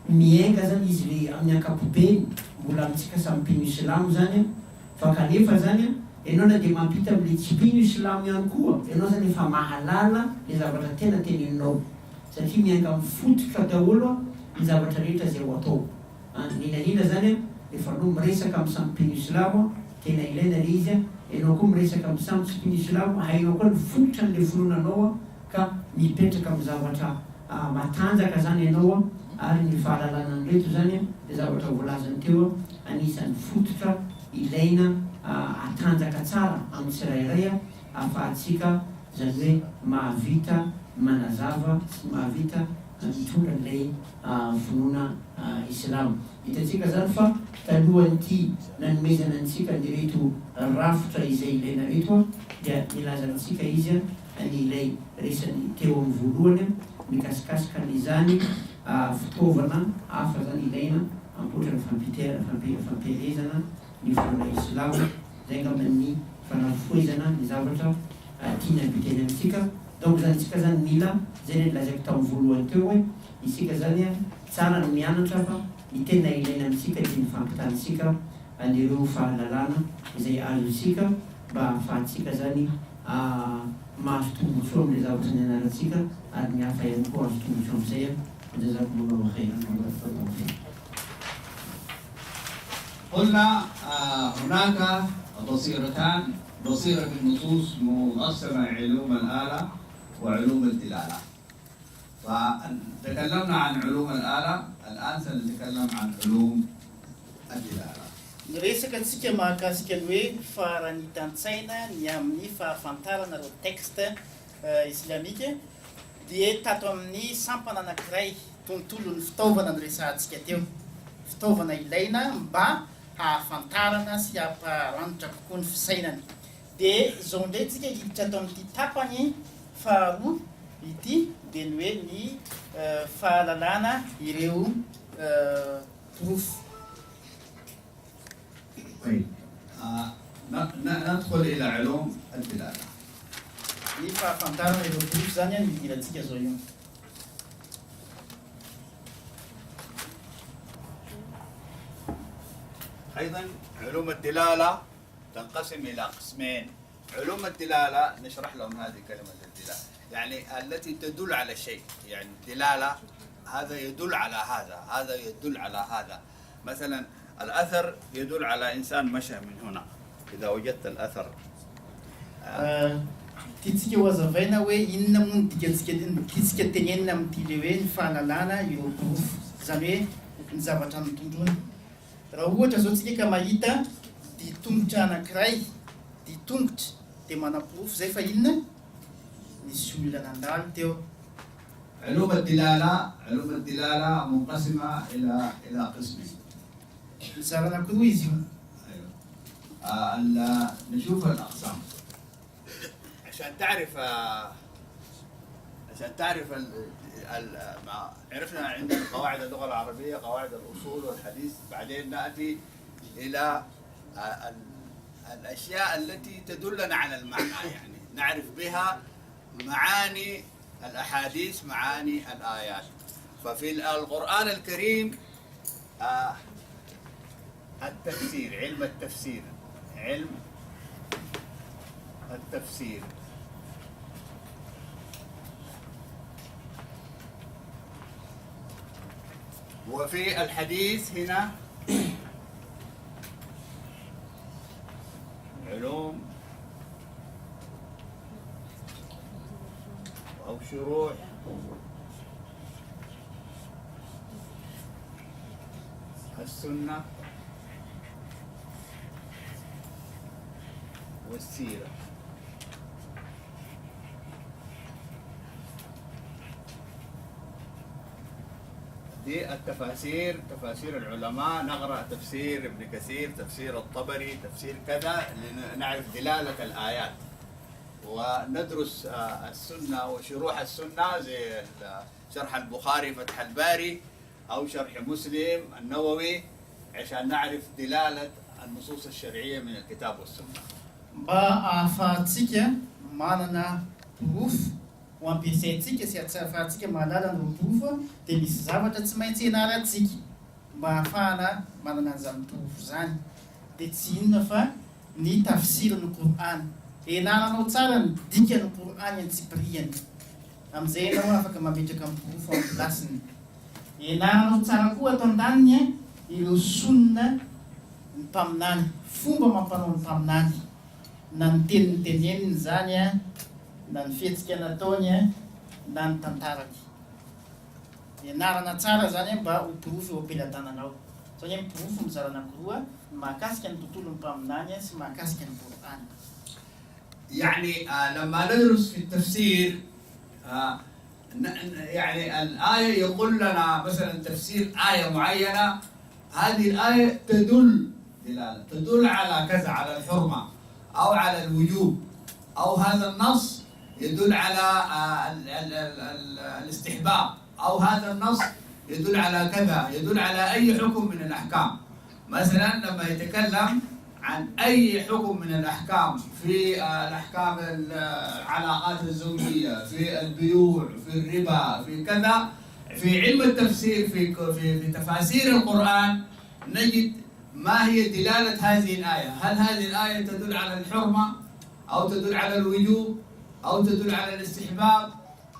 miainga zany izy le amin'ny ankapobeny mbola amitsika samy mpino islamo zany fa kanefa zany ianao na dia mampita amin'ilay tsipino islamo ihany koa, ianao zany efa mahalala le zavatra tena teneninao, satria mianga mifototra daholo ny zavatra rehetra zay ho atao. Indrindrandrindra zany rehefa anao miresaka amin'ny sampino islamo tena ilaina le izy ianao koa miresaka amin'ny samy tsipino islamo, hainao koa ny fototra n'ilay fononanao ka mipetraka amin'ny zavatra matanjaka zany ianao ary ny fahalalana nyreto zany le zavatra voalazany teo anisan'ny fototra ilaina atanjaka tsara amin'ny tsirairay ahafahantsika zany hoe mahavita manazava sy mahavita mitondra ilay finoana islamo. Hitantsika zany fa talohan'ity nanomezana antsika nireto rafotra izay ilaina reto dia nilazantsika izy an'ilay resany teo amin'ny voalohany mikasikasika n'izany fitaovana hafa zany ilaina ankoatra ny fampielezana ny finoana islamo zay ngambany fanafoezana ny zavatra tiana biteny amintsika. Donc zany tsika zany mila zay ny lazaiko tamin'ny voalohany teo hoe isika zany tsara ny mianatra fa ny tena ilaina amintsika dia ny fampitantsika anireo fahalalana izay azo isika mba ahafahantsika zany mahazo tombotsoa amin'ilay zavatra ny anarantsika ary ny hafa ihany koa azo tombotsoa amin'izay jazakumullahu khairan. قلنا هناك بصيرتان، بصيرة النصوص مقسمة علوم الآلة وعلوم الدلالة. فتكلمنا عن علوم الآلة، الآن سنتكلم عن علوم الدلالة. Resaka antsika mahakasika ny hoe faranitantsaina ny amin'ny fahafantarana ireo texte islamika dia tato amin'ny sampana anankiray tontolo ny fitaovana nyresantsika teo, fitaovana ilaina mba hahafantarana sy hamparanitra kokoa ny fisainany. Dia zao ndray tsika hiditra ato amin'ity tapany faharoa ity dia ny hoe ny fahalalana ireo porofo. طيب ندخل إلى علوم الدلالة. Ny fahafantarana ireo porofo zany ny idirantsika zao io. أيضا علوم الدلالة تنقسم إلى قسمين. علوم الدلالة نشرح لهم هذه كلمة الدلالة، يعني التي تدل على شيء، يعني الدلالة هذا يدل على هذا، هذا يدل على هذا. مثلا الأثر يدل على إنسان مشى من هنا، إذا وجدت الأثر. Tiatsika wazavaina hoe inona moa tiatsika tenenina amin'ity le hoe ny fahalalana ireo porofo, zany hoe ny zavatra mitondrona. Raha ohatra zao tsika ka mahita ditongotra anankiray, ditongotra dia manaporofo zay fa inona nisy olona nandalo teo. علوم الدلالة منقسمة إلى قسمين. Mizara anankiroa izy io. نشوف الأقسام عشان تعرف عرفنا عندنا قواعد اللغة العربية، قواعد الأصول والحديث، بعدين نأتي إلى الأشياء التي تدلنا على المعنى، يعني نعرف بها معاني الأحاديث، معاني الآيات. ففي القرآن الكريم التفسير، علم التفسير، علم التفسير وفي الحديث هنا علوم أو شروح السنة والسيرة. دي التفاسير، تفاسير العلماء، نقرأ تفسير ابن كثير، تفسير الطبري، تفسير كذا لنعرف دلالة الآيات، وندرس السنة وشروح السنة زي شرح البخاري فتح الباري أو شرح مسلم النووي عشان نعرف دلالة النصوص الشرعية من الكتاب والسنة. ahafahantsika manana porofo ho ampiasaintsika sy ahafahantsika mahalala ny porofo dia misy zavatra tsy maintsy ianarantsika mba ahafahana manana an'izany porofo zany. Dia tsy inona fa ny tafsiriny Qur'an. Ianaranao tsara ny dikany Qur'an ny tsiprihany. Amin'izay ianao afaka mametraka amin'ny profo amin'ny plasiny. Ianaranao tsara koa ato an-daniny ireo sonina ny mpaminany, fomba mampanao ny mpaminany, na ny teniny teneniny zany na ny fihetsika nataony na ny tantarany. Ianarana tsara zany mba ho profo eo am-pelatananao. Zany hoe profo mizara anankiroa, mahakasika ny tontolon'ny mpaminany sy mahakasika ny Qur'an. يعني لما ندرس في التفسير يعني الآية يقول لنا مثلا تفسير آية معينة، هذه الآية تدل على كذا، على الحرمة أو على الوجوب، أو هذا النص يدل على الاستحباب، أو هذا النص يدل على كذا، يدل على أي حكم من الأحكام. مثلا لما يتكلم عن أي حكم من الأحكام في الأحكام العلاقات الزوجية، في البيوع، في الربا، في كذا، في علم التفسير، في تفاسير القرآن نجد ما هي دلالة هذه الآية. هل هذه الآية تدل على الحرمة أو تدل على الوجوب أو تدل على الاستحباب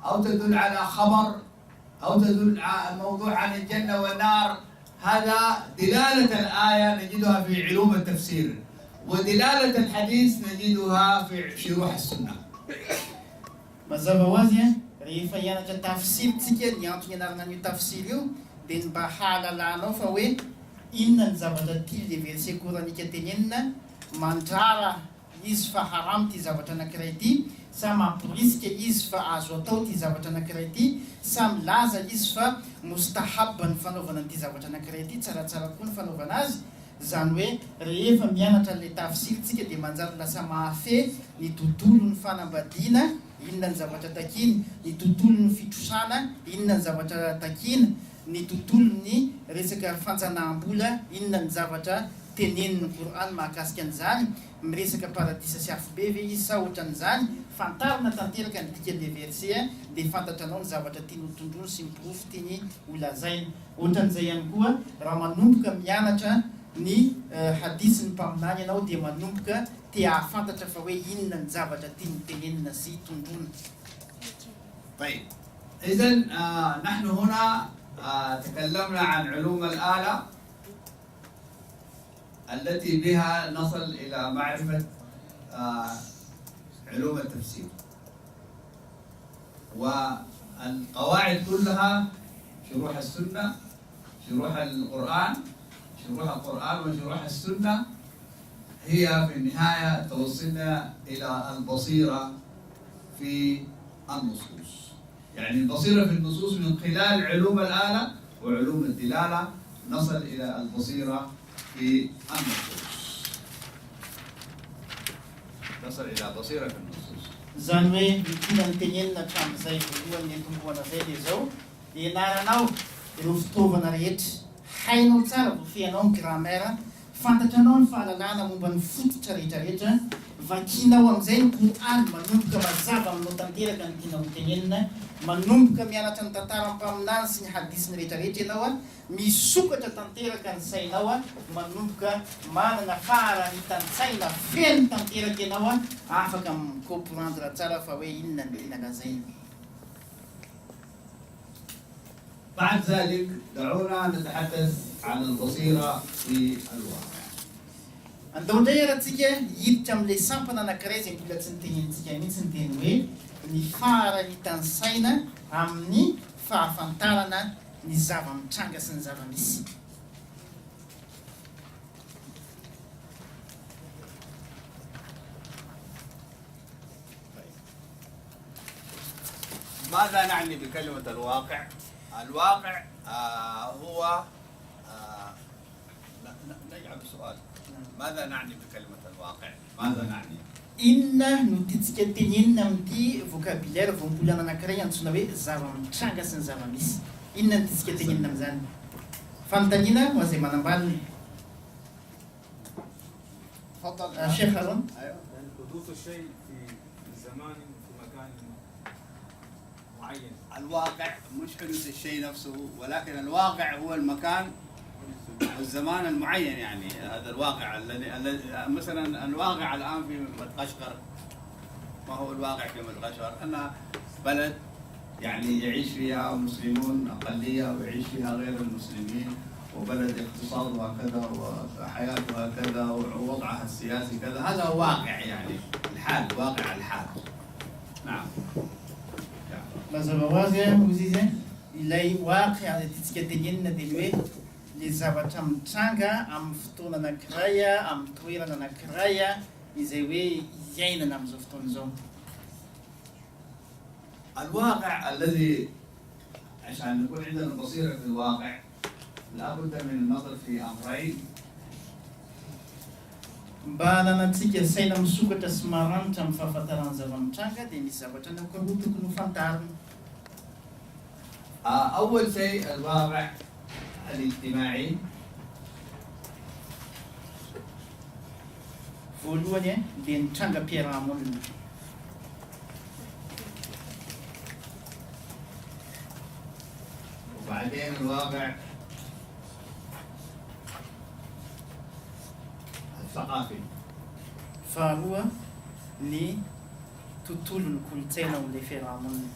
أو تدل على خبر أو تدل على الموضوع عن الجنة والنار؟ هذا دلالة الآية نجدها في علوم التفسير، ودلالة الحديث نجدها في شروح السنة. Mazava ho azy rehefa hianatra tafsiritsika ny antony ianarana ny tafsir io dia mba hahalalanao fa hoe inona ny zavatra ty le verset koranika tenenina, mandrara izy fa haramo ty zavatra anankiray ity, sa mamporisika izy fa azo atao ty zavatra anankiray ity, sa milaza izy fa mustahaba ny fanaovana ty zavatra anankiray ity, tsaratsara koa ny fanaovana azy. Zany hoe rehefa mianatra le tafsiritsika dia manjary lasa mahafehy ny tontolon'ny fanambadiana, inona ny zavatra takiny, ny tontolon'ny fitrosana, inona ny zavatra takina, ny tontolon'ny resaka fanjanaham-bola, inona ny zavatra tenenin'ny Qur'an mahakasika an'izany, miresaka paradisa sy afobe ve izy sa ohatran'izany, fantarina tanteraka ny dikan'le verset dia fantatranao ny zavatra tiany hotondrony sy miprofo tiany holazaina. Ohatran'izay ihany koa raha manomboka mianatra ny hadisy ny mpaminany ianao dia manomboka te ahafantatra fa hoe inona ny zavatra tiany tenenina sy tondrona. طيب إذا نحن هنا تكلمنا عن علوم الآلة التي بها نصل إلى معرفة علوم التفسير، والقواعد كلها شروح السنة، شروح القرآن وشروح السنة هي في النهاية توصلنا إلى البصيرة في النصوص. يعني البصيرة في النصوص من خلال علوم الآلة وعلوم الدلالة نصل إلى البصيرة في النصوص. نصل إلى بصيرة في النصوص. Zany hoe mitondra ny tenenina hatramin'izay voalohany ny tomboana izay dia zao, ianaranao ireo fitaovana rehetra, hainao tsara voafehanao ny grammaire, fantatranao ny fahalalana momba ny fototra rehetrarehetra, vakinao amin'izay ny Qur'an, manomboka mazava aminao tanteraka ny tianao tenenina, manomboka mianatra ny tantara mpaminany sy ny hadisy ny rehetrarehetra ianao, misokatra tanteraka ny sainao, manomboka manana faharanitantsaina feno tanteraka ianao, afaka micomprendre tsara fa hoe inona ny tena lazaina. بعد ذلك دعونا نتحدث عن البصيرة في الواقع. Andao indray aratsika hiditra amin'ilay sampana anankiray izay mbola tsy nitenenitsika mihitsy ny teny hoe ny faharanitan'ny saina amin'ny fahafantarana ny zava-mitranga sy ny zava-misy. ماذا نعني بكلمة الواقع؟ الواقع هو نجعل سؤال. ماذا نعني بكلمة الواقع؟ ماذا نعني؟ Inona no tiantsika tenenina amin'ity vocabulaire voambolana anankiray antsoina hoe zava-mitranga sy ny zava-misy. Inona no tiantsika tenenina amin'izany? Fanontaniana ho azay manambalina. Sheikh Harun. حدوث الشيء في زمان في مكان معين. الواقع مش حدوث الشيء نفسه، ولكن الواقع هو المكان الزمان المعين، يعني هذا الواقع الذي مثلا الواقع الان في مدغشقر، ما هو الواقع في مدغشقر؟ ان بلد يعني يعيش فيها مسلمون اقليه ويعيش فيها غير المسلمين، وبلد اقتصادها كذا وحياتها كذا ووضعها السياسي كذا. هذا واقع يعني الحال، واقع الحال. نعم. mazava ho azy ozy izy ilay واقع titsika tenenina dia hoe le zavatra mitranga amin'ny fotoana anankiray amin'ny toerana anankiray izay hoe iainana amin'izao fotoana izao. الواقع الذي عشان نكون عندنا بصيرة في الواقع لابد من النظر في أمرين. mba hananantsika saina misokatra sy maranitra amin'ny fahafantarana zava-mitranga dia misy zavatra anankiroa tokony ho fantarina. أول شيء الواقع الاجتماعي. voalohany dia ny trangam-piarahamonina. وبعدين الواقع الثقافي. faharoa ny tontolon'ny kolontsaina ao amin'ilay fiarahamonina.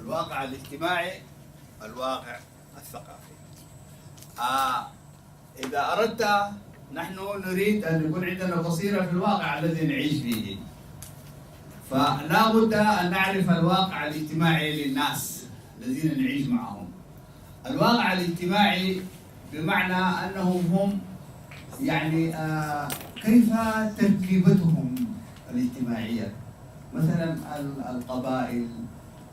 الواقع الاجتماعي، الواقع الثقافي. إذا أردت، نحن نريد أن يكون عندنا بصيرة في الواقع الذي نعيش فيه، فلا بد أن نعرف الواقع الاجتماعي للناس الذين نعيش معهم. الواقع الاجتماعي بمعنى أنهم هم يعني كيف تركيبتهم الاجتماعية، مثلا القبائل،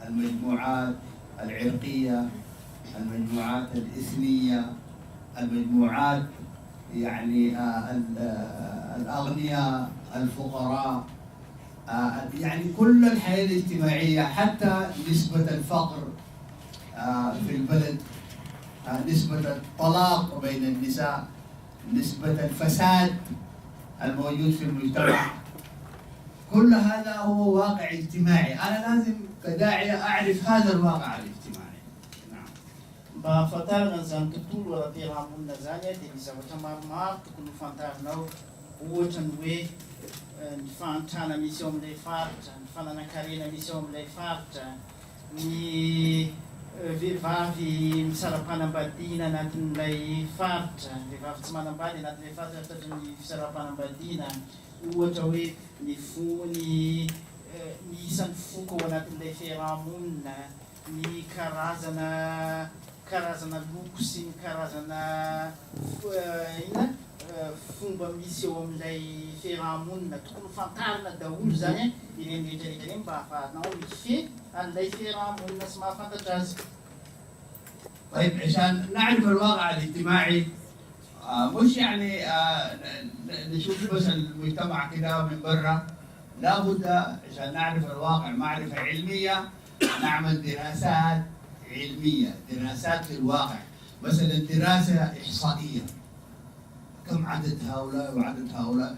المجموعات العرقية، المجموعات الإثنية، المجموعات يعني الأغنياء، الفقراء، يعني كل الحياة الاجتماعية، حتى نسبة الفقر في البلد، نسبة الطلاق بين النساء، نسبة الفساد الموجود في المجتمع، كل هذا هو واقع اجتماعي. أنا لازم كداعية أعرف هذا الواقع الاجتماعي. نعم. mba hafantarana zany tontolo ara-piarahamonina zany dia misy zavatra maromaro tokony ho fantarinao, ohatra ny hoe ny fahantrana misy eo amin'ilay faritra, ny fananan-karena misy eo amin'ilay faritra, ny vehivavy misara-panambadiana anatin'ilay faritra, vehivavy tsy manambady anatin'ilay faritra tratry ny fisara-panambadiana, ohatra hoe ny isan'ny foko ao anatin'ilay fiarahamonina, ny karazana loko sy ny karazana fomba misy eo amin'ilay fiarahamonina tokony fantarina daholo zany ireny rehetrarehetra ireny mba ahafahanao mifehy an'ilay fiarahamonina sy mahafantatra azy. طيب عشان نعرف الواقع الاجتماعي مش يعني نشوف بس المجتمع كده من برا، لابد عشان نعرف الواقع معرفة علمية نعمل دراسات علمية، دراسات في الواقع، مثلا دراسة إحصائية، كم عدد هؤلاء وعدد هؤلاء،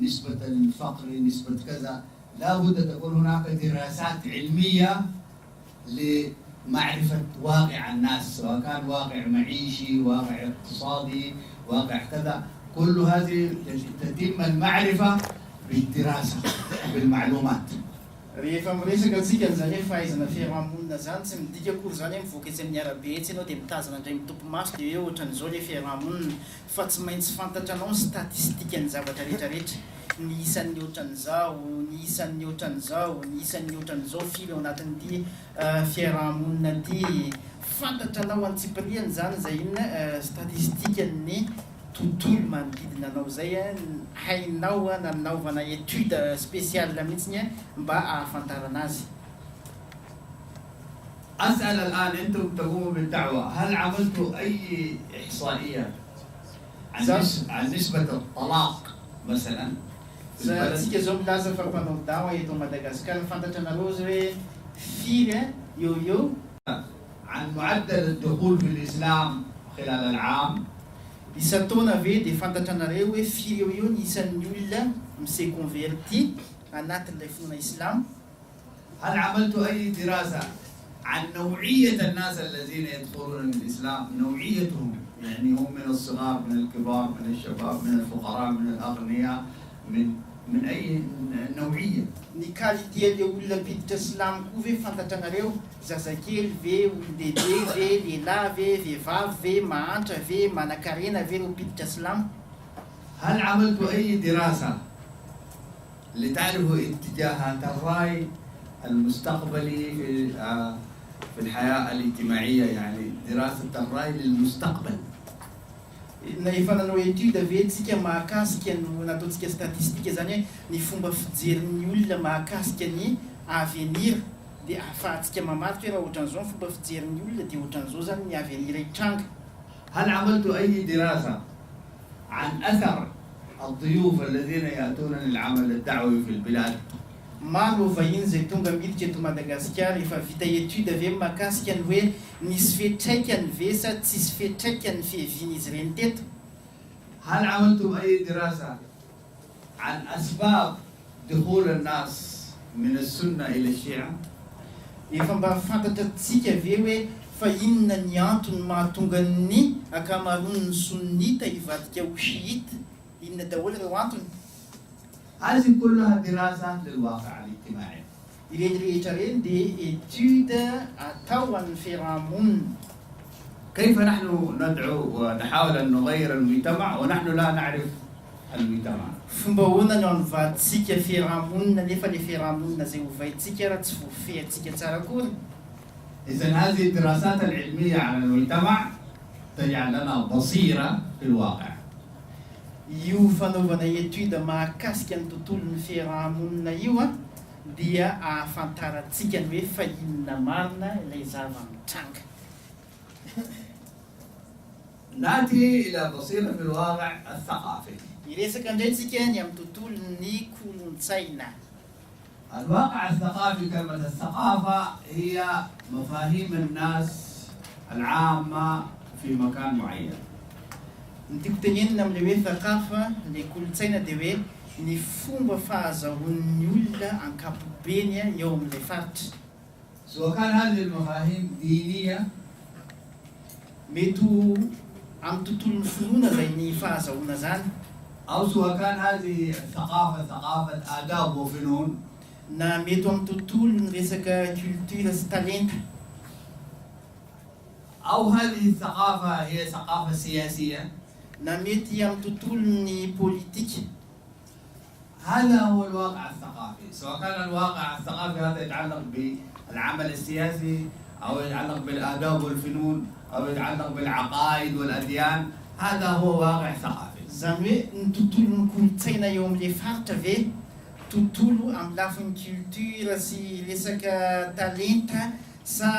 نسبة الفقر، نسبة كذا، لابد تكون هناك دراسات علمية لمعرفة واقع الناس، سواء كان واقع معيشي، واقع اقتصادي، واقع كذا، كل هذه تتم المعرفة بالدراسة بالمعلومات. rehefa miresaka antsika n'izany hoe fahaizana fiarahamonina zany tsy midika akory zany hoe mivoaka etsy amin'ny arabe etsy ianao dia mitazana indray mitompo maso dia hoe ohatran'izao ilay fiarahamonina, fa tsy maintsy fantatra anao ny statistika ny zavatra rehetrarehetra, ny isan'ny ohatran'izao, ny isan'ny ohatran'izao, ny isan'ny ohatran'izao firy ao anatin'ity fiarahamonina ity, fantatra anao antsipiriany zany zay inona statistikany tontolo manodidina anao zay hainao nanaovana étude spéciale mihitsiny mba ahafantarana azy. أسأل الآن أنتم تقوموا بالدعوة، هل عملتوا أي إحصائية عن نسبة الطلاق مثلا؟ Tsika zao milaza fa mpanao dawa eto Madagasikara, fantatra anareo zay hoe firy eo عن معدل الدخول في الإسلام خلال العام. Isa-taona ve dia fantatra anareo hoe firy eo ny isan'ny olona mise converti anatin'ilay finoana islam. هل عملتوا أي دراسة عن نوعية الناس الذين يدخلون من الإسلام، نوعيتهم، يعني هم من الصغار من الكبار من الشباب من الفقراء من الأغنياء من أي نوعية. Ny qualité le olona mpiditra silamo koa ve fantatranareo, zazakely ve, olon-dehibe ve, lehilahy ve, vehivavy ve, mahantra ve, manan-karena ve reo mpiditra silamo. هل عملت أي دراسة لتعرفوا اتجاهات الرأي المستقبلي في الحياة الاجتماعية، يعني دراسة الرأي للمستقبل؟ Na efa nanao étude ve tsika mahakasika no nataontsika statistika zany hoe ny fomba fijerin'ny olona mahakasika ny avenir, dia ahafahantsika mamaritra hoe raha ohatran'izao ny fomba fijerin'ny olona dia ohatran'izao zany ny avenir hitranga. هل عملت أي دراسة عن أثر الضيوف الذين يأتون للعمل الدعوي في البلاد؟ Maro vahiny izay tonga miditra eto Madagasikara, efa vita étude ve mahakasika ny hoe nisy fetraikany ve sa tsisy fetraikany fihevian'izy ireny teto. هل عملتم أي دراسة عن أسباب دخول الناس من السنة إلى الشيعة؟ Efa mba fantatratsika ve hoe fa inona ny antony mahatonga ny akamaroan'ny sunnita hivadika ho shiita, inona daholo ireo antony? هذه كلها دراسة للواقع الاجتماعي. Ireny rehetra ireny dia étude atao amin'ny fiarahamonina. كيف نحن ندعو ونحاول أن نغير المجتمع ونحن لا نعرف المجتمع؟ Fomba ahoana no hanovatsika fiarahamonina nefa le fiarahamonina zay hovaitsika raha tsy voafehintsika tsara akory. إذن هذه الدراسات العلمية على المجتمع تجعل لنا بصيرة في الواقع. Io fanaovana étude mahakasika ny tontolon'ny fiarahamonina io dia ahafantarantsika ny hoe fa inona marina ilay zava-mitranga. نأتي إلى بصيرة في الواقع الثقافي. Iresaka indray tsika ny amin'ny tontolon'ny kolontsaina. الواقع الثقافي كلمة الثقافة هي مفاهيم الناس العامة في مكان معين. Ny tiako tenenina amin'ilay hoe thakafa, ilay kolontsaina dia hoe ny fomba fahazahoan'ny olona ankapobeny eo amin'ilay faritra. سواء كان هذه المفاهيم دينية Mety amin'ny tontolon'ny finoana izay ny fahazahoana zany, أو سواء كان هذه الثقافة ثقافة آداب وفنون، na mety amin'ny tontolon'ny resaka culture sy talenta, أو هذه الثقافة هي ثقافة سياسية. na mety amin'ny tontolon'ny politika. هذا هو الواقع الثقافي، سواء كان الواقع الثقافي هذا يتعلق بالعمل السياسي أو يتعلق بالآداب والفنون أو يتعلق بالعقائد والأديان، هذا هو واقع ثقافي. Zany hoe ny tontolon'ny kolontsaina eo amin'ilay faritra ve tontolo amin'ny lafin'ny culture sy resaka talenta sa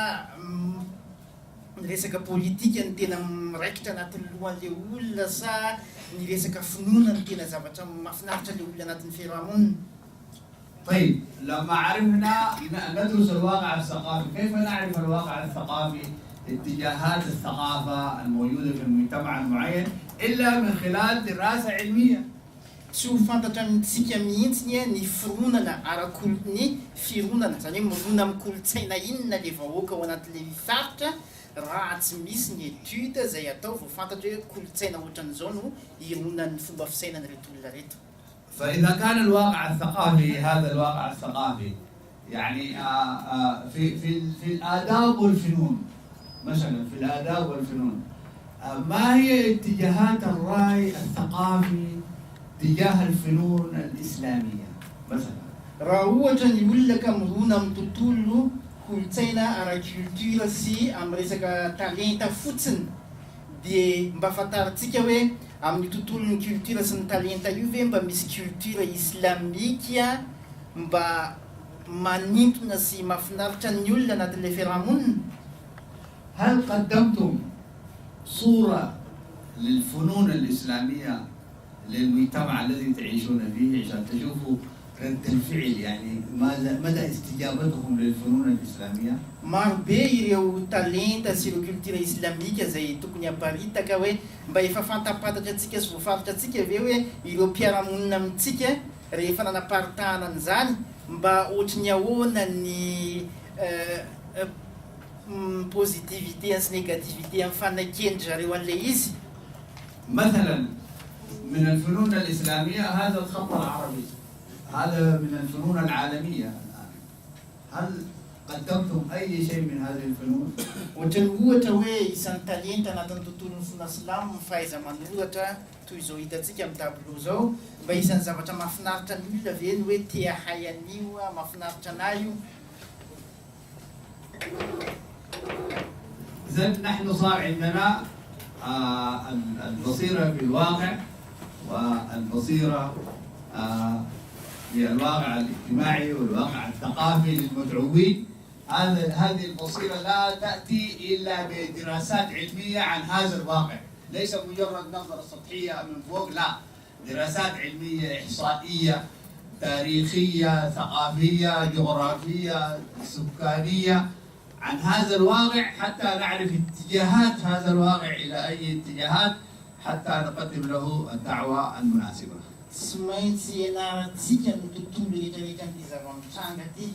resaka politika ny tena miraikitra anatin'ny lohan'ilay olona sa ny resaka finoana ny tena zavatra mahafinaritra ilay olona anatin'ny fiarahamonina. طيب لما عرفنا ندرس الواقع الثقافي، كيف نعرف الواقع الثقافي؟ اتجاهات الثقافة الموجودة في المجتمع المعين إلا من خلال دراسة علمية. Tsy ho fantatra amintsika mihitsy ny fironana ara-ny fironana, zany hoe mirona amin'ny kolontsaina inona le vahoaka ao anatin'ilay faritra raha tsy misy ny étude izay atao vao fantatra hoe kolontsaina ohatran'izao no ironan'ny fomba fisainany reto olona reto. فإذا كان الواقع الثقافي هذا الواقع الثقافي يعني في الآداب والفنون مثلا، في الآداب والفنون ما هي اتجاهات الرأي الثقافي تجاه الفنون الإسلامية مثلا؟ Raha ohatra ny olona ka mirona amin'ny tontolo kolontsaina ara-culture sy amin'ny resaka talenta fotsiny, dia mba fantarantsika hoe amin'ny tontolon'ny culture sy ny talenta io ve mba misy culture islamika mba manintona sy mahafinaritra ny olona anatin'ilay fiarahamonina. هل قدمتم صورة للفنون الإسلامية للمجتمع الذي تعيشون فيه عشان تشوفوا رد الفعل، يعني مدى استجابتهم للفنون الإسلامية؟ Maro be ireo talenta sy ireo culture islamika izay tokony hamparitaka hoe mba efa fantapatatra antsika sy voafaritra antsika ve hoe ireo mpiarahamonina amintsika rehefa nanaparitahana an'izany mba ohatry ny ahoana ny positivité sy négativité amin'ny fanaikendry zareo an'ilay izy. مثلا من الفنون الإسلامية هذا الخط العربي، هذا من الفنون العالمية الآن. هل قدمتم أي شيء من هذه الفنون؟ Ohatrany ohatra hoe isan'ny talenta anatin'ny tontolon'ny fona silamo ny fahaiza-manoratra toy izao hitantsika amin'ny tableau zao, mba isan'ny zavatra mahafinaritra ny olona ve ny hoe te ahay an'io, mahafinaritra anahy io. إذن نحن صار عندنا البصيرة في الواقع والبصيرة في الواقع الاجتماعي والواقع الثقافي للمدعوين. هذه البصيرة لا تأتي إلا بدراسات علمية عن هذا الواقع، ليس مجرد نظرة سطحية من فوق، لا، دراسات علمية إحصائية تاريخية ثقافية جغرافية سكانية عن هذا الواقع، حتى نعرف اتجاهات هذا الواقع إلى أي اتجاهات حتى نقدم له الدعوة المناسبة. Tsy maintsy ianarantsika ny tontolo rehetrarehetra ny zava-mitranga ty,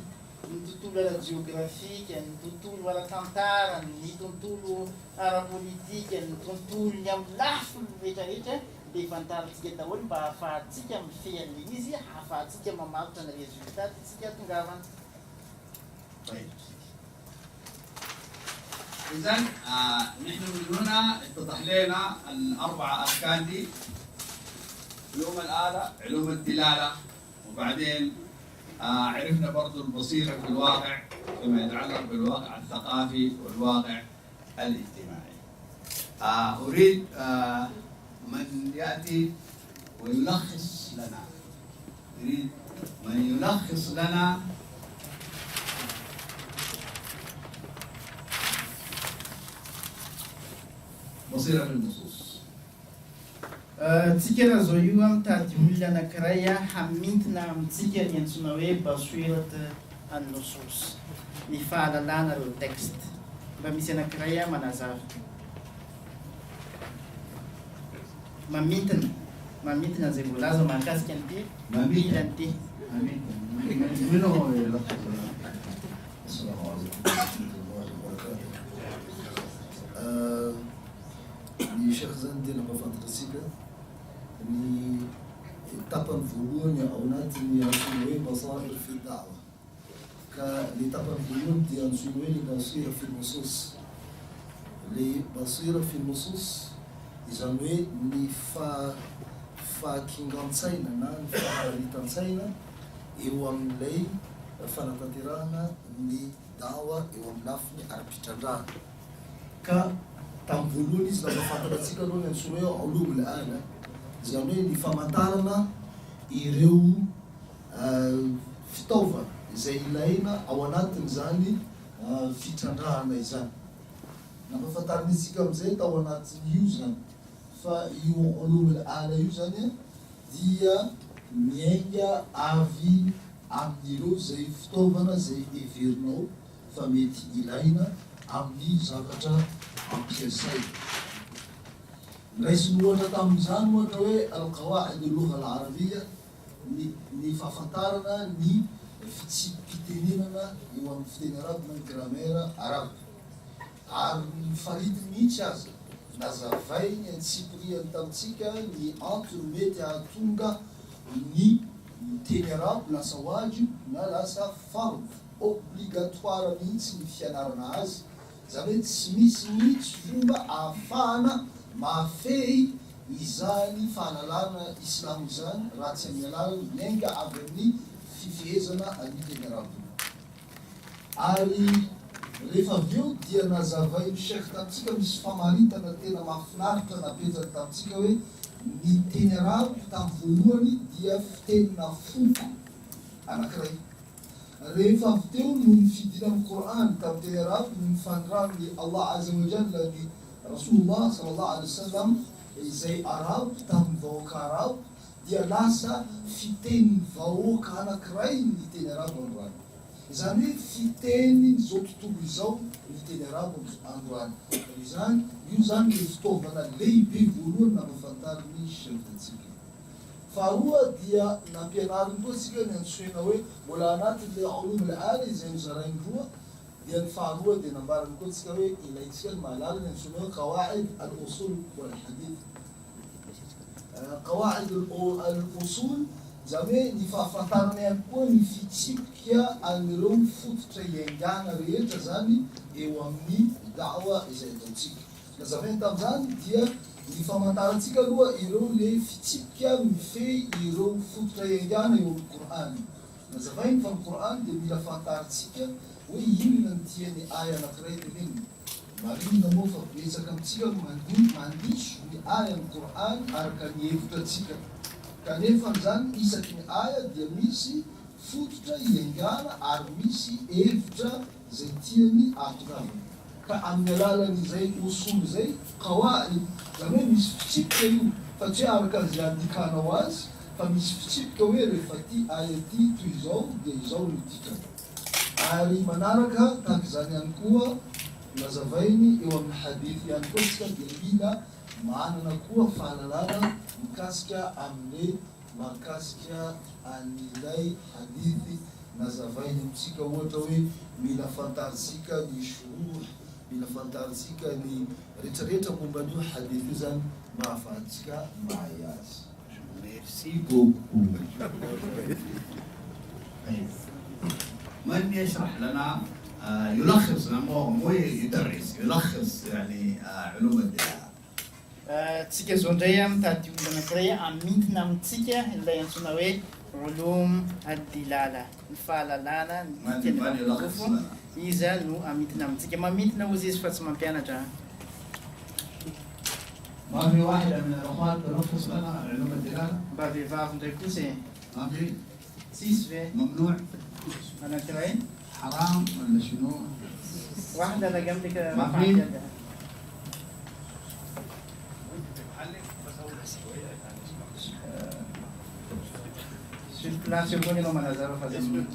ny tontolo ara-geografika, ny tontolo ara-tantara, ny tontolo ara-politika, ny tontolo ny amin'ny lafiny rehetrarehetra dia fantarintsika daholo mba hahafahantsika mifehy an'ilay izy, hahafahantsika mamaritra ny résultat tsika tongavana. إذن نحن من هنا اتضح لنا الأربعة أركان دي: علوم الآلة، علوم الدلالة، وبعدين عرفنا برضو البصيرة في الواقع فيما يتعلق بالواقع الثقافي والواقع الاجتماعي. أريد من يأتي ويلخص لنا، أريد من يلخص لنا بصيرة في النصوص. Tsika raha zao io mitady olona anankiray hamintina amintsika ny antsoina hoe basirat an-nusus, ny fahalalana ireo texte. Mba misy anankiray manazava mamintina izay voalaza mahakasika an'ity ilan'ity. منو يلخص لنا؟ السلام عليكم ورحمة الله وبركاته. Ny Sheikh zany tena mahafantatsika ny etapany voalohany ao anatin'ny antsoina hoe basair fi dawa, ka ny etapany voalohany dia antsoina hoe ny basira fi nusus. Le basira fi nusus izany hoe ny fahakingan-tsaina na ny faharitan-tsaina eo amin'ilay fanatanterahana ny dawa eo amin'ny lafiny ara-pitrandrana. Ka tamin'ny voalohany izy lafa fantatratsika aloha ny antsoina hoe ulumul ala, izany hoe ny famantarana ireo fitaovana izay ilaina ao anatin'izany fitrandrahana izany. Nampahafantarina isika amin'izay tao anatin'io zany fa io ulumul ala io zany dia miainga avy amin'ireo zay fitaovana zay heverinao fa mety ilaina amin'ny zavatra ampiasay. Raisiny ohatra tamin'izany ohatra hoe al-qawaid al-lugha al-arabia, ny fahafantarana ny fitenenana eo amin'ny fiteny arabe na ny grammaire arabe. Ary ny faritiny mihitsy aza nazavay ny antsipiriany tamintsika ny antony mety ahatonga ny teny arabe lasa wajib na lasa fard obligatoire mihitsy ny fianarana azy. Zany hoe tsy misy mihitsy fomba ahafahana mahafehy izany fahalalana islamo izany raha tsy amin'ny alalany miainga avy amin'ny fifehezana amin'ny teny arabe. Ary rehefa avy eo dia nazavay Sheikh tamintsika misy famaritana tena mahafinaritra napetaka tamintsika hoe ny teny arabe tamin'ny voalohany dia fitenina foko anankiray. Rehefa avy teo no ny fidinan'ny Quran tamin'ny teny arabe no nifandrahan'ny Allah azza wa jalla ny Rasulullah sallallahu alaihi wasallam izay arabe tamin'ny vahoaka arabe dia lasa fiteny vahoaka anankiray ny teny arabe androany. Izany hoe fiteny zao tontolo izao ny teny arabe androany. Izany io zany le fitaovana lehibe voalohany nampahafantariny shiritatsika. Faharoa dia nampianariny koa tsika ny antsoina hoe mbola anatin'le ulumul ala izay nozarainy roa ينفعوا دي نمبر نقول سكوي إلى يصير مالال نسميه قواعد الأصول والحديث. قواعد الأصول زمان نفافتنا يكون في تشيكيا الروم فوت تيجانا ريت زاني إيوامي دعوة إذا تشيك. زمان تبزان ديا نفافتنا تيكا هو إيرو لي في تشيكيا مفي إيرو فوت تيجانا يوم القرآن. زمان في القرآن دي نفافتنا تيكا ويجينا نتيني آية نقرأت منه. Mari namo fa bisa kam tiga mandish ni aya Al-Quran arkan yefta tiga. Kane fanzan isa kini aya dia misi futra yengana armisi efta zetiani aturam. Ka amnelala ni zay usul zay qawaid zaman misfchik yu fati arkan zandi kanawaz fa misfchik kawere fati ayati tuizau de izau nitika. Ari manaraka takzanian kuwa nazavaini iwa mhadithi ya nkoska gelina maana na kuwa falalana mkaskia amne makaskia anilai hadithi nazavaini msika wotawe bila fantasika ni shuruh bila fantasika ni retreta kumbadu hadithi zan mafatika maayat. Merci beaucoup. من يشرح لنا يلخص مو يدرس يلخص يعني علوم الدلالة. Tsika zao ndray mitady olona anankiray amidina amintsika ilay antsoina hoe ulum ad-dilala, ny fahalalana ny dikany iza no amidina amintsika. Mamidina ozy izy fa tsy mampianatra. ما في واحدة من الأخوات تلخص لنا علوم الدلالة؟ Mba vehivavy ndray kosa e. ما في؟ Tsisy ve? ممنوع؟ Anankiray? حرام ولا شنو؟ واحدة لقى عندك ما في؟ لا سيكون لهم نظر فزم.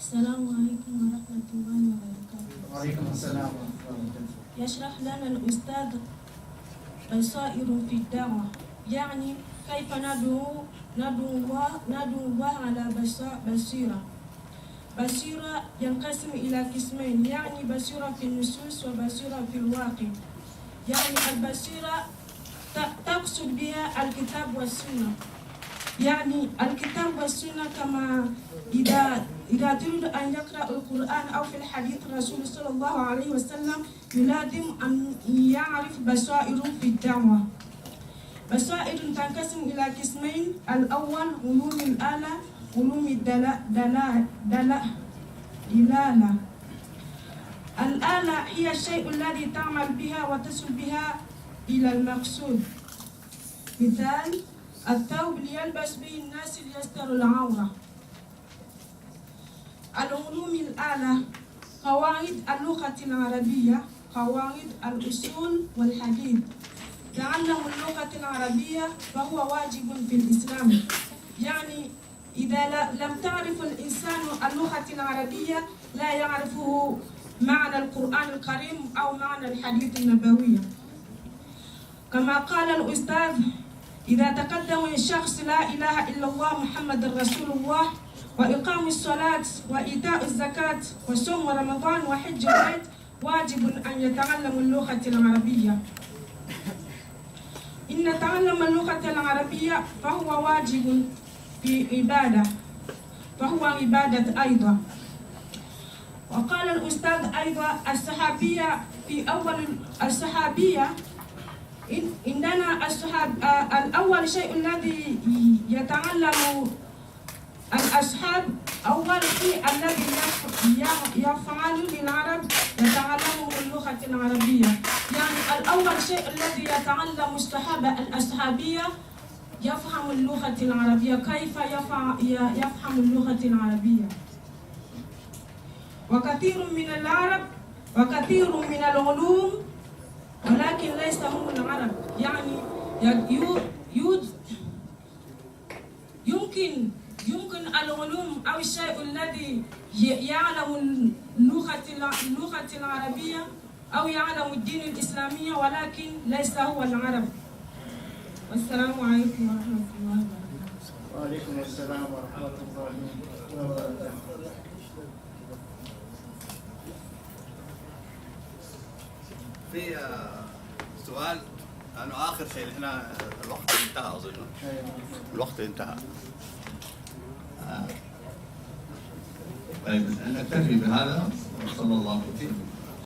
السلام عليكم ورحمة الله وبركاته. وعليكم السلام ورحمة الله وبركاته. يشرح لنا الأستاذ بصائر في الدعوة، يعني كيف ندعو الله على بصيرة. بصيرة ينقسم إلى قسمين، يعني بصيرة في النصوص وبصيرة في الواقع. يعني البصيرة تقصد بها الكتاب والسنة، يعني الكتاب والسنة كما إذا تريد أن يقرأ القرآن أو في الحديث الرسول صلى الله عليه وسلم يلازم أن يعرف بصائر في الدعوة. بصائر تنقسم إلى قسمين، الأول علوم الآلة، علوم الدلالة. الآلة هي الشيء الذي تعمل بها وتصل بها إلى المقصود. مثال الثوب ليلبس به الناس ليستر العورة. العلوم الآلة قواعد اللغة العربية، قواعد الأصول والحديث. تعلم اللغة العربية فهو واجب في الإسلام، يعني إذا لم تعرف الإنسان اللغة العربية لا يعرفه معنى القرآن الكريم أو معنى الحديث النبوي. كما قال الأستاذ إذا تقدم الشخص لا إله إلا الله محمد رسول الله وإقام الصلاة وإيتاء الزكاة وصوم رمضان وحج البيت واجب أن يتعلم اللغة العربية. إن تعلم اللغة العربية فهو واجب في عبادة، فهو عبادة أيضا. وقال الأستاذ أيضا الصحابية في أول الصحابية عندنا الأول شيء الذي يتعلم الأصحاب أول شيء الذي يفعل للعرب يتعلمه اللغة العربية، يعني الأول شيء الذي يتعلم الصحابة الأصحابية يفهم اللغة العربية. كيف يفهم اللغة العربية؟ وكثير من العرب وكثير من العلوم ولكن ليس هم العرب، يعني يمكن العلوم أو الشيء الذي يعلم اللغة العربية أو يعلم الدين الإسلامي ولكن ليس هو العرب. والسلام عليكم ورحمة الله وبركاته. وعليكم السلام ورحمة الله وبركاته. في سؤال، لأنه آخر شيء هنا الوقت انتهى أظن. الوقت انتهى. طيب نكتفي بهذا وصلى الله وسلم.